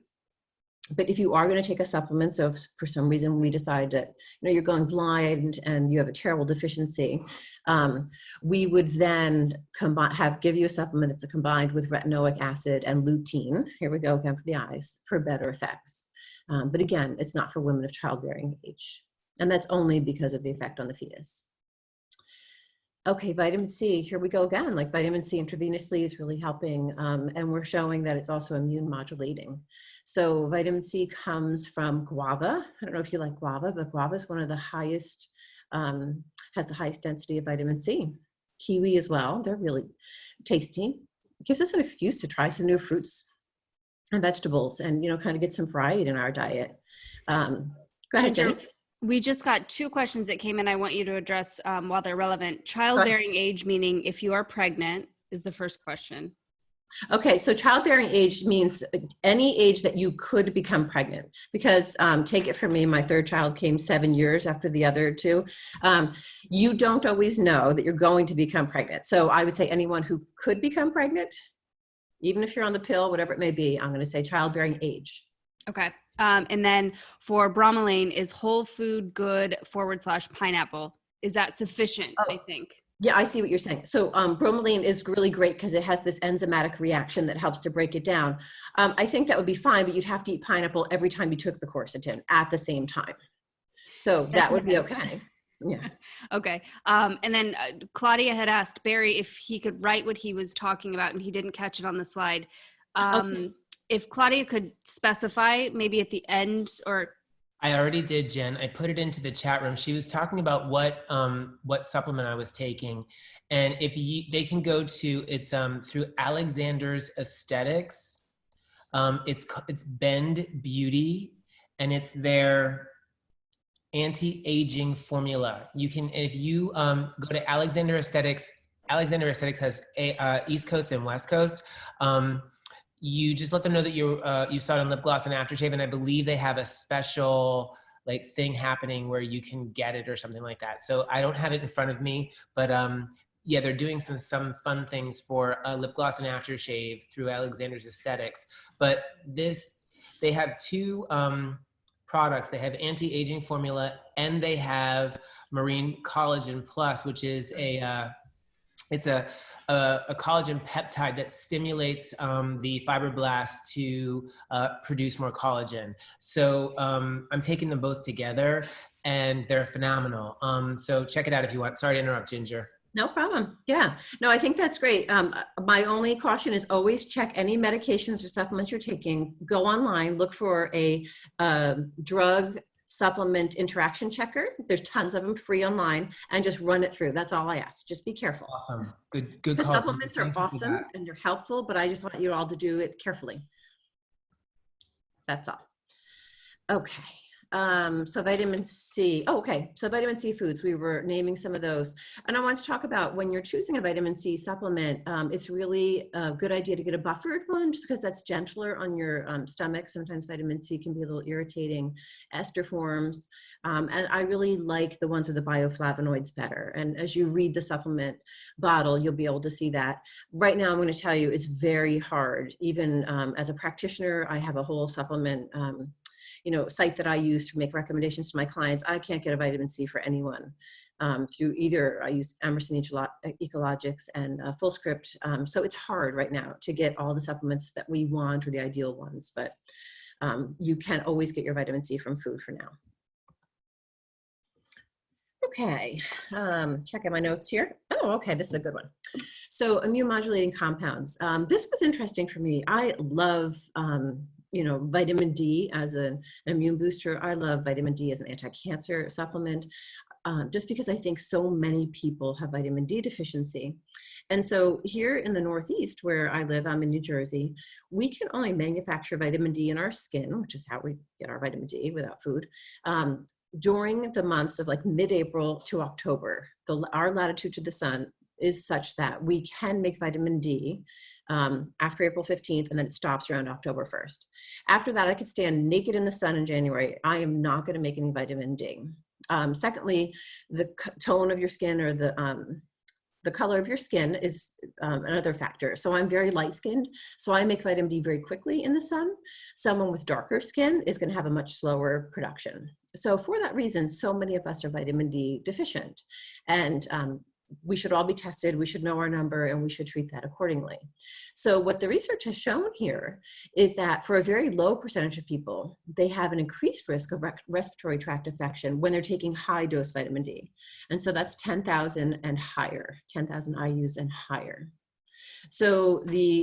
But if you are going to take a supplement, so if for some reason we decide that you're going blind and you have a terrible deficiency, we would then give you a supplement that's combined with retinoic acid and lutein. Here we go again for the eyes for better effects. But again, it's not for women of childbearing age, and that's only because of the effect on the fetus. Okay, vitamin C, here we go again. Like vitamin C intravenously is really helping, and we're showing that it's also immune modulating. So vitamin C comes from guava. I don't know if you like guava, but guava is one of the highest, has the highest density of vitamin C. Kiwi as well, they're really tasty. It gives us an excuse to try some new fruits. and vegetables, and, you know, kind of get some variety in our diet. Go ahead,
Ginger,
Jenny.
we just got 2 questions that came in. I want you to address while they're relevant. Childbearing age, meaning if you are pregnant, is the first question.
Okay, so childbearing age means any age that you could become pregnant, because take it from me, my 3rd child came 7 years after the other 2. You don't always know that you're going to become pregnant. So I would say anyone who could become pregnant, even if you're on the pill, whatever it may be, I'm going to say childbearing age.
Okay. And then for bromelain, is whole food good / pineapple? Is that sufficient, I think?
Yeah, I see what you're saying. So bromelain is really great because it has this enzymatic reaction that helps to break it down. I think that would be fine, but you'd have to eat pineapple every time you took the quercetin at the same time. So that would be okay. Yeah.
Okay. And then Claudia had asked Barry if he could write what he was talking about, and he didn't catch it on the slide.
Okay.
If Claudia could specify maybe at the end, or
I already did, Jen. I put it into the chat room. She was talking about what supplement I was taking, and if they can go to through Alexander's Aesthetics. It's Bend Beauty, and it's their anti-aging formula. You can, if you go to Alexander Aesthetics. Alexander Aesthetics has a East Coast and West Coast. You just let them know that you saw it on Lipgloss and Aftershave, and I believe they have a special like thing happening where you can get it or something like that. So I don't have it in front of me, but yeah, they're doing some fun things for Lipgloss and Aftershave through Alexander's Aesthetics. But they have 2 products. They have anti-aging formula, and they have Marine Collagen Plus, which is it's a collagen peptide that stimulates the fibroblasts to produce more collagen. So I'm taking them both together, and they're phenomenal. So check it out if you want. Sorry to interrupt, Ginger.
No problem. Yeah. No, I think that's great. My only caution is always check any medications or supplements you're taking. Go online, look for a drug supplement interaction checker. There's tons of them free online, and just run it through. That's all I ask. Just be careful.
Awesome. Good
The
call.
supplements are awesome and they're helpful, but I just want you all to do it carefully. That's all. Okay. So vitamin C. Oh, okay. So vitamin C foods, we were naming some of those. And I want to talk about when you're choosing a vitamin C supplement, it's really a good idea to get a buffered one, just because that's gentler on your stomach. Sometimes vitamin C can be a little irritating, ester forms. And I really like the ones with the bioflavonoids better. And as you read the supplement bottle, you'll be able to see that. Right now, I'm going to tell you, it's very hard. Even as a practitioner, I have a whole supplement site that I use to make recommendations to my clients. I can't get a vitamin C for anyone through either. I use Emerson Ecologics and Fullscript. So it's hard right now to get all the supplements that we want, or the ideal ones, but you can always get your vitamin C from food for now. Okay, checking my notes here. Oh, okay, this is a good one. So immune-modulating compounds. This was interesting for me. I love vitamin D as an immune booster. I love vitamin D as an anti-cancer supplement, just because I think so many people have vitamin D deficiency. And so here in the Northeast where I live, I'm in New Jersey, we can only manufacture vitamin D in our skin, which is how we get our vitamin D without food, during the months of like mid-April to October. Our latitude to the sun is such that we can make vitamin D after April 15th, and then it stops around October 1st. After that, I could stand naked in the sun in January. I am not going to make any vitamin D. Secondly, the tone of your skin, or the color of your skin, is another factor. So I'm very light skinned, so I make vitamin D very quickly in the sun. Someone with darker skin is going to have a much slower production. So for that reason, so many of us are vitamin D deficient. And we should all be tested, we should know our number, and we should treat that accordingly. So what the research has shown here is that for a very low percentage of people, they have an increased risk of respiratory tract infection when they're taking high dose vitamin D. And so that's 10,000 and higher, 10,000 IUs and higher. So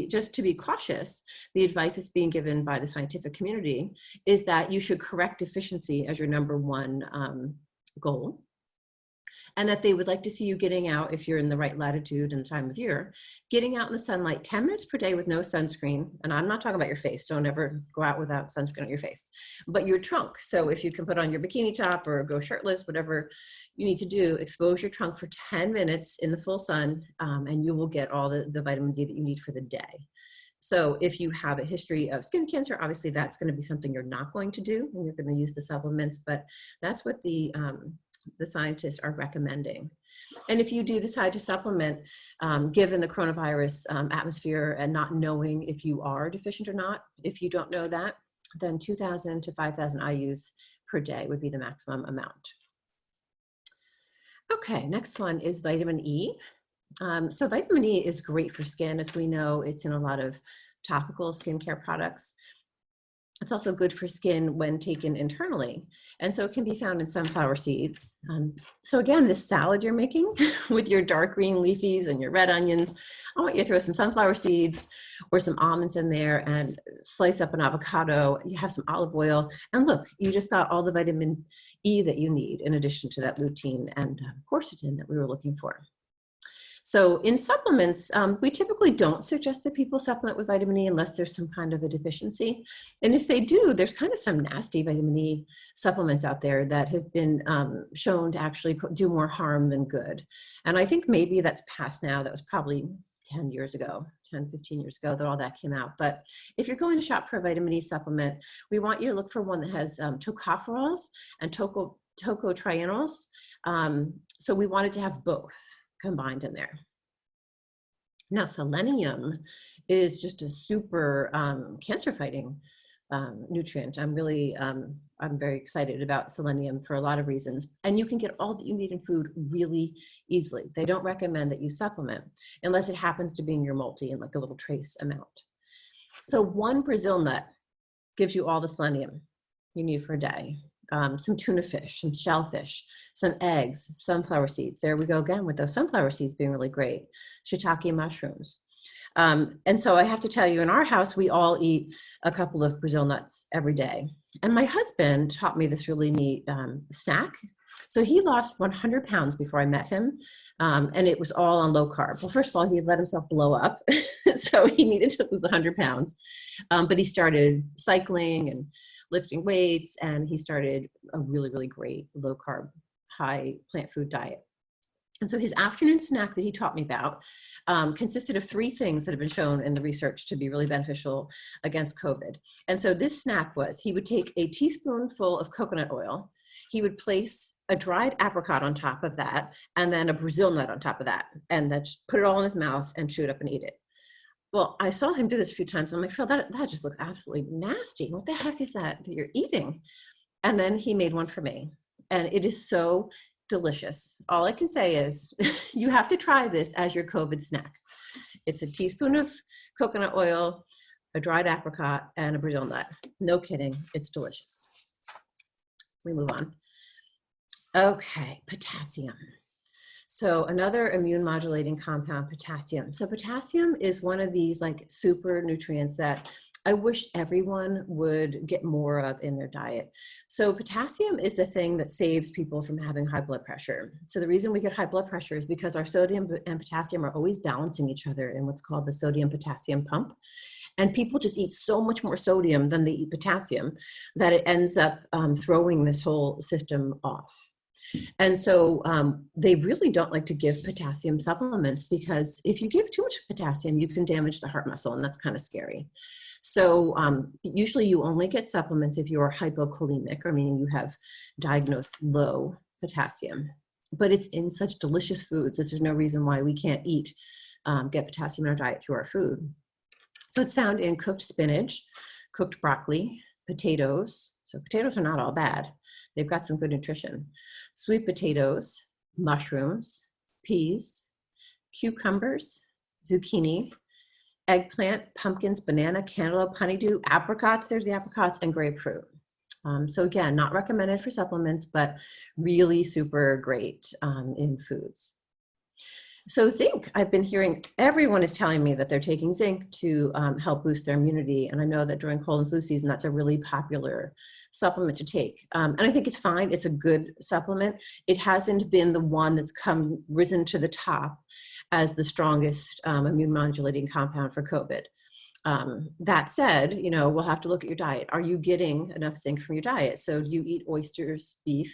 just to be cautious, the advice that's being given by the scientific community is that you should correct deficiency as your number one goal. and that they would like to see you getting out, if you're in the right latitude and time of year, getting out in the sunlight 10 minutes per day with no sunscreen. And I'm not talking about your face. Don't ever go out without sunscreen on your face, but your trunk. So if you can put on your bikini top or go shirtless, whatever you need to do, expose your trunk for 10 minutes in the full sun, and you will get all the vitamin D that you need for the day. So if you have a history of skin cancer, obviously that's going to be something you're not going to do, and you're going to use the supplements, but that's what the scientists are recommending. And if you do decide to supplement, given the coronavirus atmosphere and not knowing if you are deficient or not, if you don't know that, then 2,000 to 5,000 IUs per day would be the maximum amount. Okay, next one is vitamin E. So vitamin E is great for skin. As we know, it's in a lot of topical skincare products. It's also good for skin when taken internally. And so it can be found in sunflower seeds. So again, this salad you're making with your dark green leafies and your red onions, I want you to throw some sunflower seeds or some almonds in there and slice up an avocado. You have some olive oil, and look, you just got all the vitamin E that you need in addition to that lutein and quercetin that we were looking for. So in supplements, we typically don't suggest that people supplement with vitamin E unless there's some kind of a deficiency. And if they do, there's kind of some nasty vitamin E supplements out there that have been shown to actually do more harm than good. And I think maybe that's past now. That was probably 10 years ago, 10, 15 years ago that all that came out. But if you're going to shop for a vitamin E supplement, we want you to look for one that has tocopherols and tocotrienols. So we wanted to have both combined in there. Now, selenium is just a super cancer fighting nutrient. I'm very excited about selenium for a lot of reasons. And you can get all that you need in food really easily. They don't recommend that you supplement unless it happens to be in your multi in like a little trace amount. So one Brazil nut gives you all the selenium you need for a day. Some tuna fish, some shellfish, some eggs, sunflower seeds. There we go again with those sunflower seeds being really great. Shiitake mushrooms. And so I have to tell you, in our house, we all eat a couple of Brazil nuts every day. And my husband taught me this really neat snack. So he lost 100 pounds before I met him. And it was all on low carb. Well, first of all, he had let himself blow up. So he needed to lose 100 pounds. But he started cycling and lifting weights, and he started a really, really great low carb, high plant food diet. And so his afternoon snack that he taught me about consisted of 3 things that have been shown in the research to be really beneficial against COVID. And so this snack was, he would take a teaspoonful of coconut oil, he would place a dried apricot on top of that, and then a Brazil nut on top of that, and then just put it all in his mouth and chew it up and eat it. Well, I saw him do this a few times. I'm like, Phil, that just looks absolutely nasty. What the heck is that you're eating? And then he made one for me, and it is so delicious. All I can say is you have to try this as your COVID snack. It's a teaspoon of coconut oil, a dried apricot, and a Brazil nut. No kidding. It's delicious. We move on. Okay, potassium. So another immune modulating compound, potassium. So potassium is one of these like super nutrients that I wish everyone would get more of in their diet. So potassium is the thing that saves people from having high blood pressure. So the reason we get high blood pressure is because our sodium and potassium are always balancing each other in what's called the sodium-potassium pump. And people just eat so much more sodium than they eat potassium that it ends up throwing this whole system off. And so they really don't like to give potassium supplements, because if you give too much potassium, you can damage the heart muscle, and that's kind of scary. So usually you only get supplements if you're hypokalemic, or meaning you have diagnosed low potassium. But it's in such delicious foods that there's no reason why we can't get potassium in our diet through our food. So it's found in cooked spinach, cooked broccoli, potatoes. So potatoes are not all bad. They've got some good nutrition. Sweet potatoes, mushrooms, peas, cucumbers, zucchini, eggplant, pumpkins, banana, cantaloupe, honeydew, apricots, there's the apricots, and grapefruit. So again, not recommended for supplements, but really super great in foods. So zinc, I've been hearing everyone is telling me that they're taking zinc to help boost their immunity. And I know that during cold and flu season, that's a really popular supplement to take. And I think it's fine. It's a good supplement. It hasn't been the one that's risen to the top as the strongest immune modulating compound for COVID. That said, you know, we'll have to look at your diet. Are you getting enough zinc from your diet? So do you eat oysters, beef,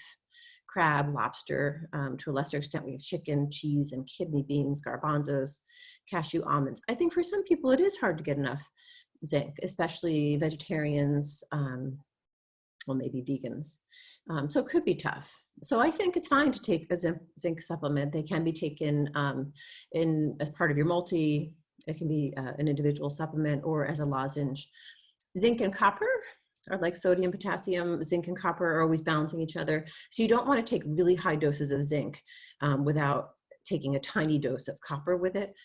crab, lobster? To a lesser extent, we have chicken, cheese, and kidney beans, garbanzos, cashew, almonds. I think for some people it is hard to get enough zinc, especially vegetarians, well, maybe vegans. So it could be tough. So I think it's fine to take a zinc supplement. They can be taken as part of your multi. It can be an individual supplement or as a lozenge. Zinc and copper are like sodium, potassium. Zinc and copper are always balancing each other. So you don't want to take really high doses of zinc without taking a tiny dose of copper with it.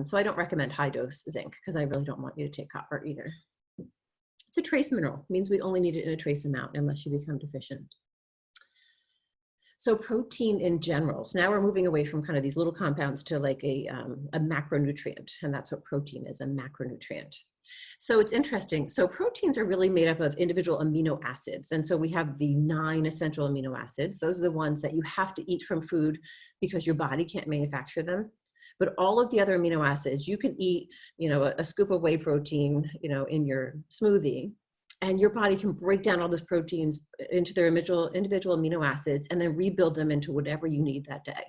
So I don't recommend high dose zinc because I really don't want you to take copper either. It's a trace mineral. It means we only need it in a trace amount unless you become deficient. So protein in general. So now we're moving away from kind of these little compounds to like a macronutrient, and that's what protein is, a macronutrient. So it's interesting. So proteins are really made up of individual amino acids. And so we have the 9 essential amino acids. Those are the ones that you have to eat from food because your body can't manufacture them. But all of the other amino acids, you can eat, you know, a scoop of whey protein, you know, in your smoothie, and your body can break down all those proteins into their individual amino acids and then rebuild them into whatever you need that day.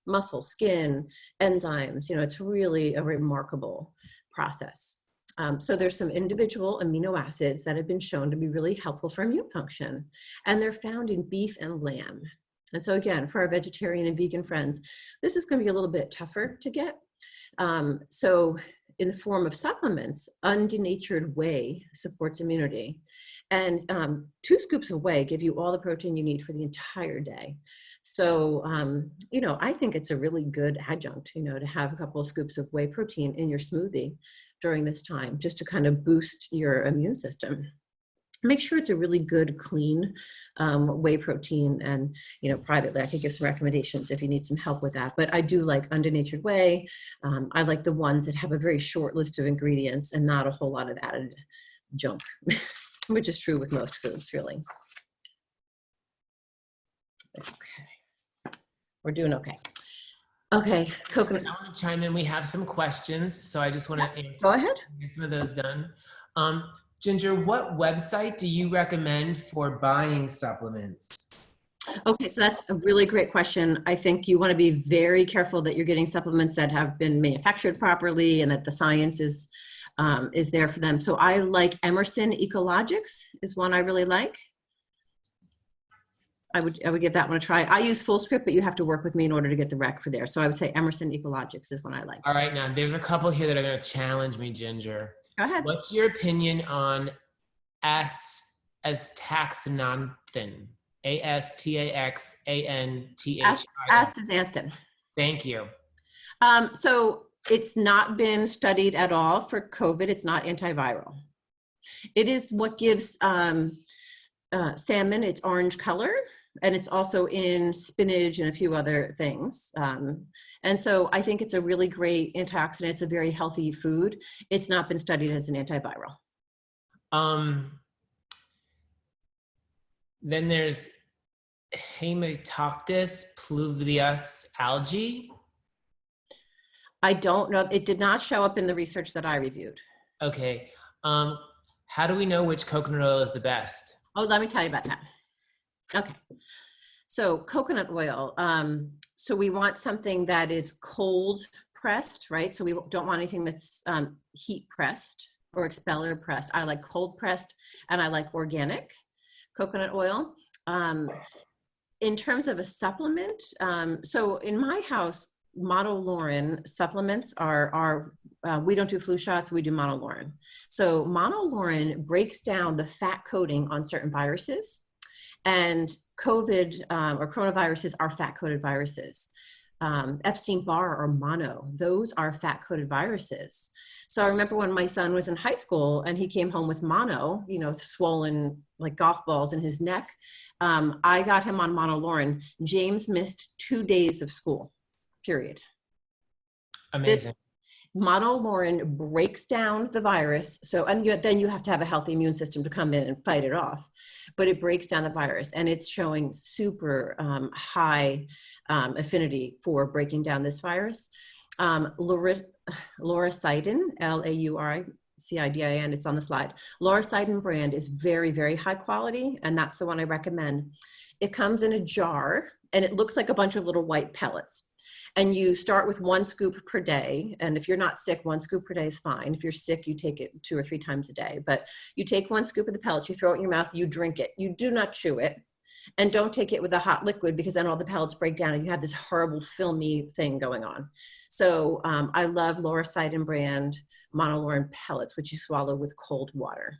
Muscle, skin, enzymes, you know, it's really a remarkable process. So there's some individual amino acids that have been shown to be really helpful for immune function, and they're found in beef and lamb. And so again, for our vegetarian and vegan friends, this is going to be a little bit tougher to get. So in the form of supplements, undenatured whey supports immunity. And 2 scoops of whey give you all the protein you need for the entire day. So, you know, I think it's a really good adjunct, you know, to have a couple of scoops of whey protein in your smoothie during this time, just to kind of boost your immune system. Make sure it's a really good, clean whey protein, and, you know, privately, I could give some recommendations if you need some help with that. But I do like undenatured whey. I like the ones that have a very short list of ingredients and not a whole lot of added junk, which is true with most foods, really. Okay, we're doing okay. Okay, coconut.
I want to chime in. We have some questions, so I just want to answer.
Go ahead.
Get some of those done. Ginger, what website do you recommend for buying supplements?
Okay, so that's a really great question. I think you want to be very careful that you're getting supplements that have been manufactured properly and that the science is there for them. So I like Emerson Ecologics is one I really like. I would give that one a try. I use FullScript, but you have to work with me in order to get the rec for there. So I would say Emerson Ecologics is one I like.
All right, now there's a couple here that are going to challenge me, Ginger.
Go ahead.
What's your opinion on astaxanthin? ASTAXANTHIN.
Astaxanthin.
Thank you.
So it's not been studied at all for COVID. It's not antiviral. It is what gives salmon its orange color, and it's also in spinach and a few other things. And so I think it's a really great antioxidant. It's a very healthy food. It's not been studied as an antiviral.
Then there's Haematopsis pluvius algae.
I don't know. It did not show up in the research that I reviewed.
Okay. How do we know which coconut oil is the best?
Oh, let me tell you about that. Okay. So coconut oil. So we want something that is cold pressed, right? So we don't want anything that's heat pressed or expeller pressed. I like cold pressed, and I like organic coconut oil. In terms of a supplement, so in my house, monolaurin supplements are we don't do flu shots, we do monolaurin. So monolaurin breaks down the fat coating on certain viruses, and COVID or coronaviruses are fat-coated viruses. Epstein-Barr or mono, those are fat-coated viruses. So I remember when my son was in high school and he came home with mono, you know, swollen like golf balls in his neck. I got him on monolaurin. James missed 2 days of school, period.
Amazing.
Monolaurin breaks down the virus. So, and then you have to have a healthy immune system to come in and fight it off. But it breaks down the virus, and it's showing super high affinity for breaking down this virus. Lauricidin, Lauricidin, it's on the slide. Lauricidin brand is very, very high quality, and that's the one I recommend. It comes in a jar, and it looks like a bunch of little white pellets. And you start with 1 scoop per day. And if you're not sick, 1 scoop per day is fine. If you're sick, you take it 2 or 3 times a day. But you take 1 scoop of the pellets, you throw it in your mouth, you drink it. You do not chew it. And don't take it with a hot liquid, because then all the pellets break down and you have this horrible filmy thing going on. So I love Lauricidin brand monolaurin pellets, which you swallow with cold water.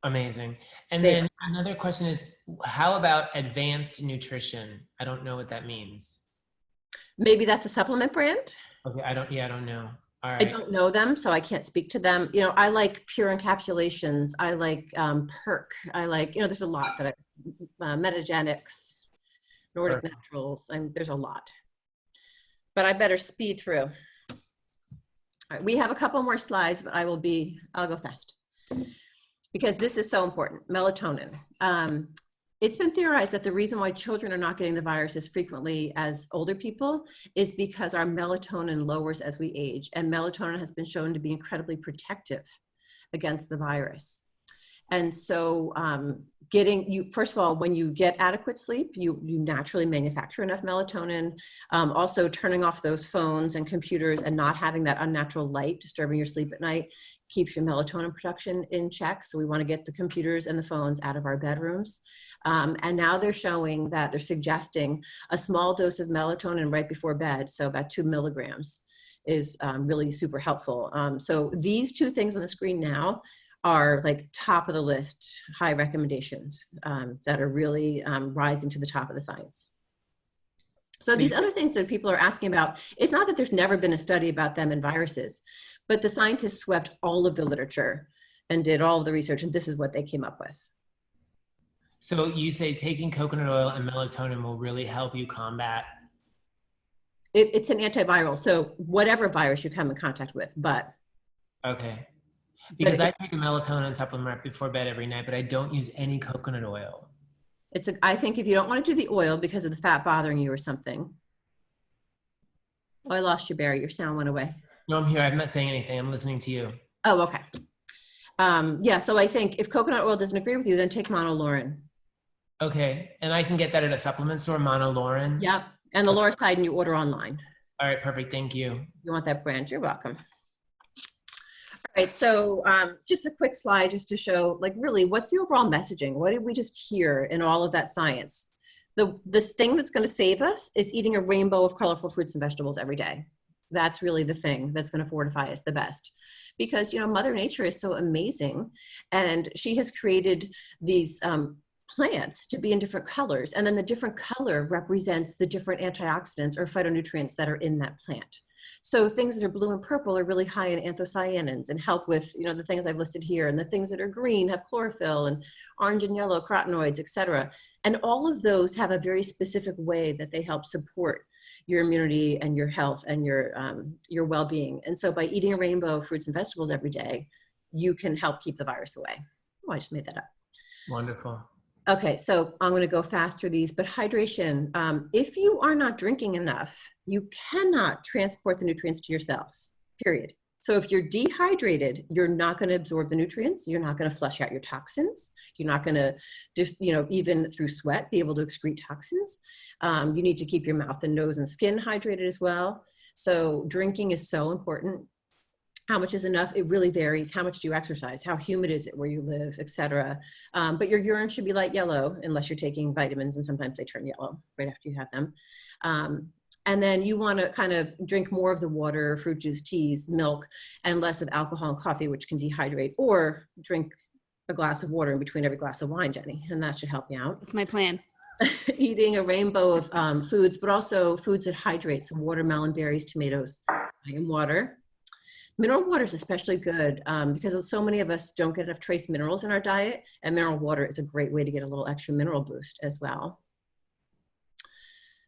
Amazing. And then another question is, how about advanced nutrition? I don't know what that means.
Maybe that's a supplement brand.
Okay, I don't know. All right.
I don't know them, so I can't speak to them. You know, I like Pure Encapsulations. I like Perk. I like, you know, there's a lot that Metagenics, Nordic
Perk.
Naturals. There's a lot. But I better speed through. All right, we have a couple more slides, but I'll go fast. Because this is so important, melatonin. It's been theorized that the reason why children are not getting the virus as frequently as older people is because our melatonin lowers as we age, and melatonin has been shown to be incredibly protective against the virus. And so first of all, when you get adequate sleep, you naturally manufacture enough melatonin. Also turning off those phones and computers and not having that unnatural light disturbing your sleep at night keeps your melatonin production in check. So we want to get the computers and the phones out of our bedrooms. And now they're suggesting a small dose of melatonin right before bed. So about 2 milligrams is really super helpful. So these 2 things on the screen now are like top of the list, high recommendations that are really rising to the top of the science. So these other things that people are asking about, it's not that there's never been a study about them in viruses, but the scientists swept all of the literature and did all of the research, and this is what they came up with.
So you say taking coconut oil and melatonin will really help you combat?
It's an antiviral, so whatever virus you come in contact with, but.
Okay. Because I take a melatonin supplement right before bed every night, but I don't use any coconut oil.
I think if you don't want to do the oil because of the fat bothering you or something. Oh, I lost you, Barry. Your sound went away.
No, I'm here. I'm not saying anything. I'm listening to you.
Oh, okay. Yeah, so I think if coconut oil doesn't agree with you, then take monolaurin.
Okay. And I can get that at a supplement store, monolaurin?
Yep. And the Lauricidin you order online.
All right, perfect. Thank you.
You want that brand? You're welcome. All right, so just a quick slide just to show, like, really, what's the overall messaging? What did we just hear in all of that science? This thing that's going to save us is eating a rainbow of colorful fruits and vegetables every day. That's really the thing that's going to fortify us the best. Because, you know, Mother Nature is so amazing, and she has created these plants to be in different colors, and then the different color represents the different antioxidants or phytonutrients that are in that plant. So things that are blue and purple are really high in anthocyanins and help with, you know, the things I've listed here. And the things that are green have chlorophyll, and orange and yellow carotenoids, et cetera. And all of those have a very specific way that they help support your immunity and your health and your well-being. And so by eating a rainbow of fruits and vegetables every day, you can help keep the virus away. Oh, I just made that up.
Wonderful.
Okay, so I'm going to go fast through these, but hydration. If you are not drinking enough, you cannot transport the nutrients to your cells, period. So if you're dehydrated, you're not going to absorb the nutrients. You're not going to flush out your toxins. You're not going to just, you know, even through sweat, be able to excrete toxins. You need to keep your mouth and nose and skin hydrated as well. So drinking is so important. How much is enough? It really varies. How much do you exercise? How humid is it where you live, et cetera. But your urine should be light yellow unless you're taking vitamins, and sometimes they turn yellow right after you have them. And then you want to kind of drink more of the water, fruit juice, teas, milk, and less of alcohol and coffee, which can dehydrate, or drink a glass of water in between every glass of wine, Jenny, and that should help you out.
That's my plan.
Eating a rainbow of foods, but also foods that hydrate, so watermelon, berries, tomatoes, and water. Mineral water is especially good because so many of us don't get enough trace minerals in our diet, and mineral water is a great way to get a little extra mineral boost as well.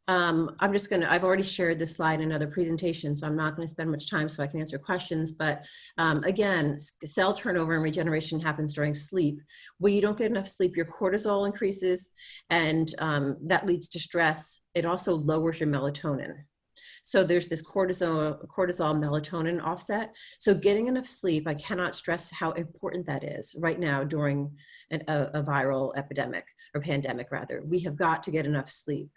I've already shared this slide in other presentations, so I'm not going to spend much time so I can answer questions. But again, cell turnover and regeneration happens during sleep. When you don't get enough sleep, your cortisol increases, and that leads to stress. It also lowers your melatonin. So there's this cortisol melatonin offset. So getting enough sleep, I cannot stress how important that is right now during a viral epidemic or pandemic rather. We have got to get enough sleep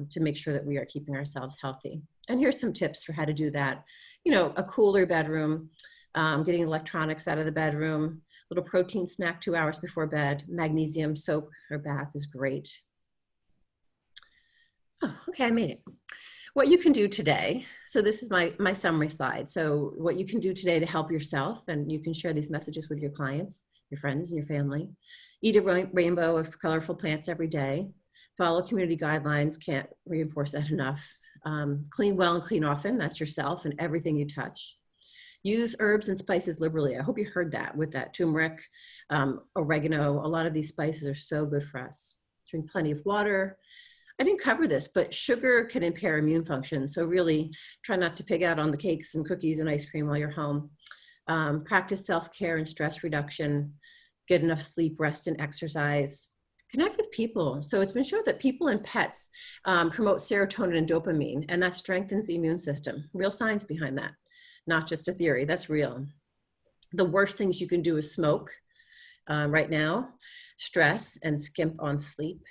to make sure that we are keeping ourselves healthy. And here's some tips for how to do that. You know, a cooler bedroom, getting electronics out of the bedroom, a little protein snack 2 hours before bed, magnesium soak or bath is great. Oh, okay, I made it. What you can do today, so this is my summary slide. So what you can do today to help yourself, and you can share these messages with your clients, your friends, and your family. Eat a rainbow of colorful plants every day. Follow community guidelines, can't reinforce that enough. Clean well and clean often, that's yourself and everything you touch. Use herbs and spices liberally. I hope you heard that with that turmeric, oregano. A lot of these spices are so good for us. Drink plenty of water. I didn't cover this, but sugar can impair immune function. So really try not to pig out on the cakes and cookies and ice cream while you're home. Practice self-care and stress reduction. Get enough sleep, rest, and exercise. Connect with people. So it's been shown that people and pets promote serotonin and dopamine, and that strengthens the immune system. Real science behind that, not just a theory, that's real. The worst things you can do is smoke right now, stress, and skimp on sleep.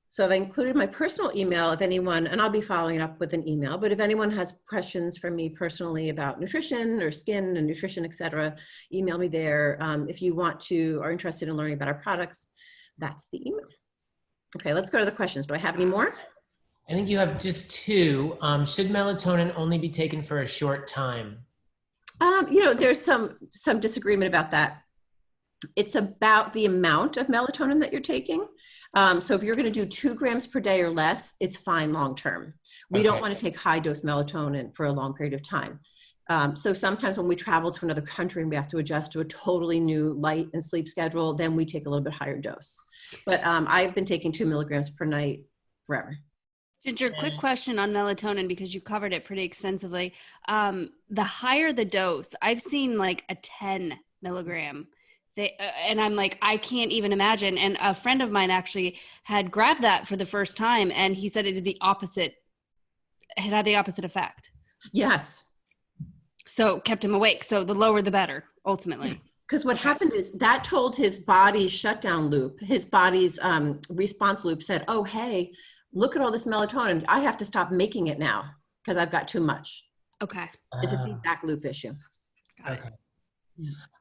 So I've included my personal email if anyone, and I'll be following up with an email, but if anyone has questions for me personally about nutrition or skin and nutrition, et cetera, email me there. If you are interested in learning about our products, that's the email. Okay, let's go to the questions. Do I have any more?
I think you have just two. Should melatonin only be taken for a short time?
You know, there's some disagreement about that. It's about the amount of melatonin that you're taking. So if you're going to do 2 grams per day or less, it's fine long-term. We don't want to take high dose melatonin for a long period of time. So sometimes when we travel to another country and we have to adjust to a totally new light and sleep schedule, then we take a little bit higher dose. But I've been taking 2 milligrams per night forever.
Ginger, quick question on melatonin because you covered it pretty extensively. The higher the dose, I've seen like a 10 milligram. And I'm like, I can't even imagine. And a friend of mine actually had grabbed that for the first time, and he said it did the opposite. It had the opposite effect.
Yes.
So kept him awake. So the lower, the better, ultimately.
Because what happened is that told his body's shutdown loop, his body's response loop said, oh, hey, look at all this melatonin. I have to stop making it now because I've got too much.
Okay.
It's a feedback loop issue.
Got it.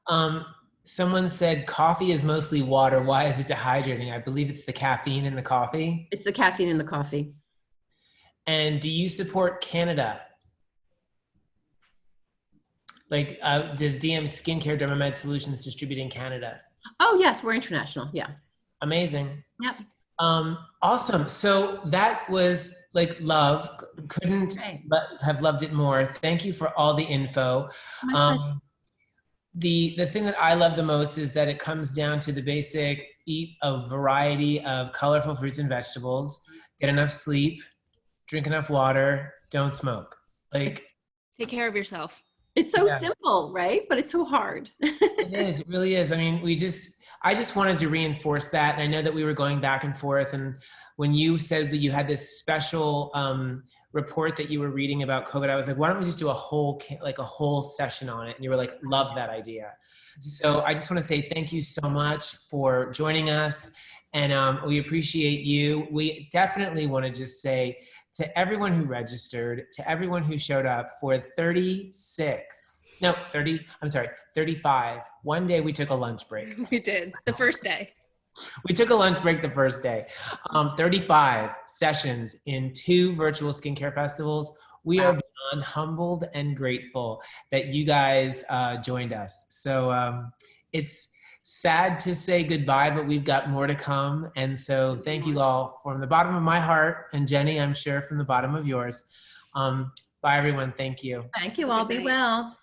Okay. Someone said coffee is mostly water. Why is it dehydrating? I believe it's the caffeine in the coffee.
It's the caffeine in the coffee.
And do you support Canada? Like, does dmSkincare, DermaMed Solutions distribute in Canada?
Oh, yes, we're international. Yeah.
Amazing.
Yep.
Awesome. So that was like love. Couldn't have loved it more. Thank you for all the info. The thing that I love the most is that it comes down to the basic: eat a variety of colorful fruits and vegetables, get enough sleep, drink enough water, don't smoke. Like,
take care of yourself.
It's so simple, right? But it's so hard.
It is. It really is. I mean, I just wanted to reinforce that. And I know that we were going back and forth. And when you said that you had this special report that you were reading about COVID, I was like, why don't we just do a whole session on it? And you were like, love that idea. So I just want to say thank you so much for joining us. And we appreciate you. We definitely want to just say to everyone who registered, to everyone who showed up for 35. One day we took a lunch break.
We did, the first day.
We took a lunch break the first day. 35 sessions in 2 virtual skincare festivals. We are beyond humbled and grateful that you guys joined us. So it's sad to say goodbye, but we've got more to come. And so thank you all from the bottom of my heart, and Jenny, I'm sure from the bottom of yours. Bye everyone. Thank you.
Thank you all. Be well.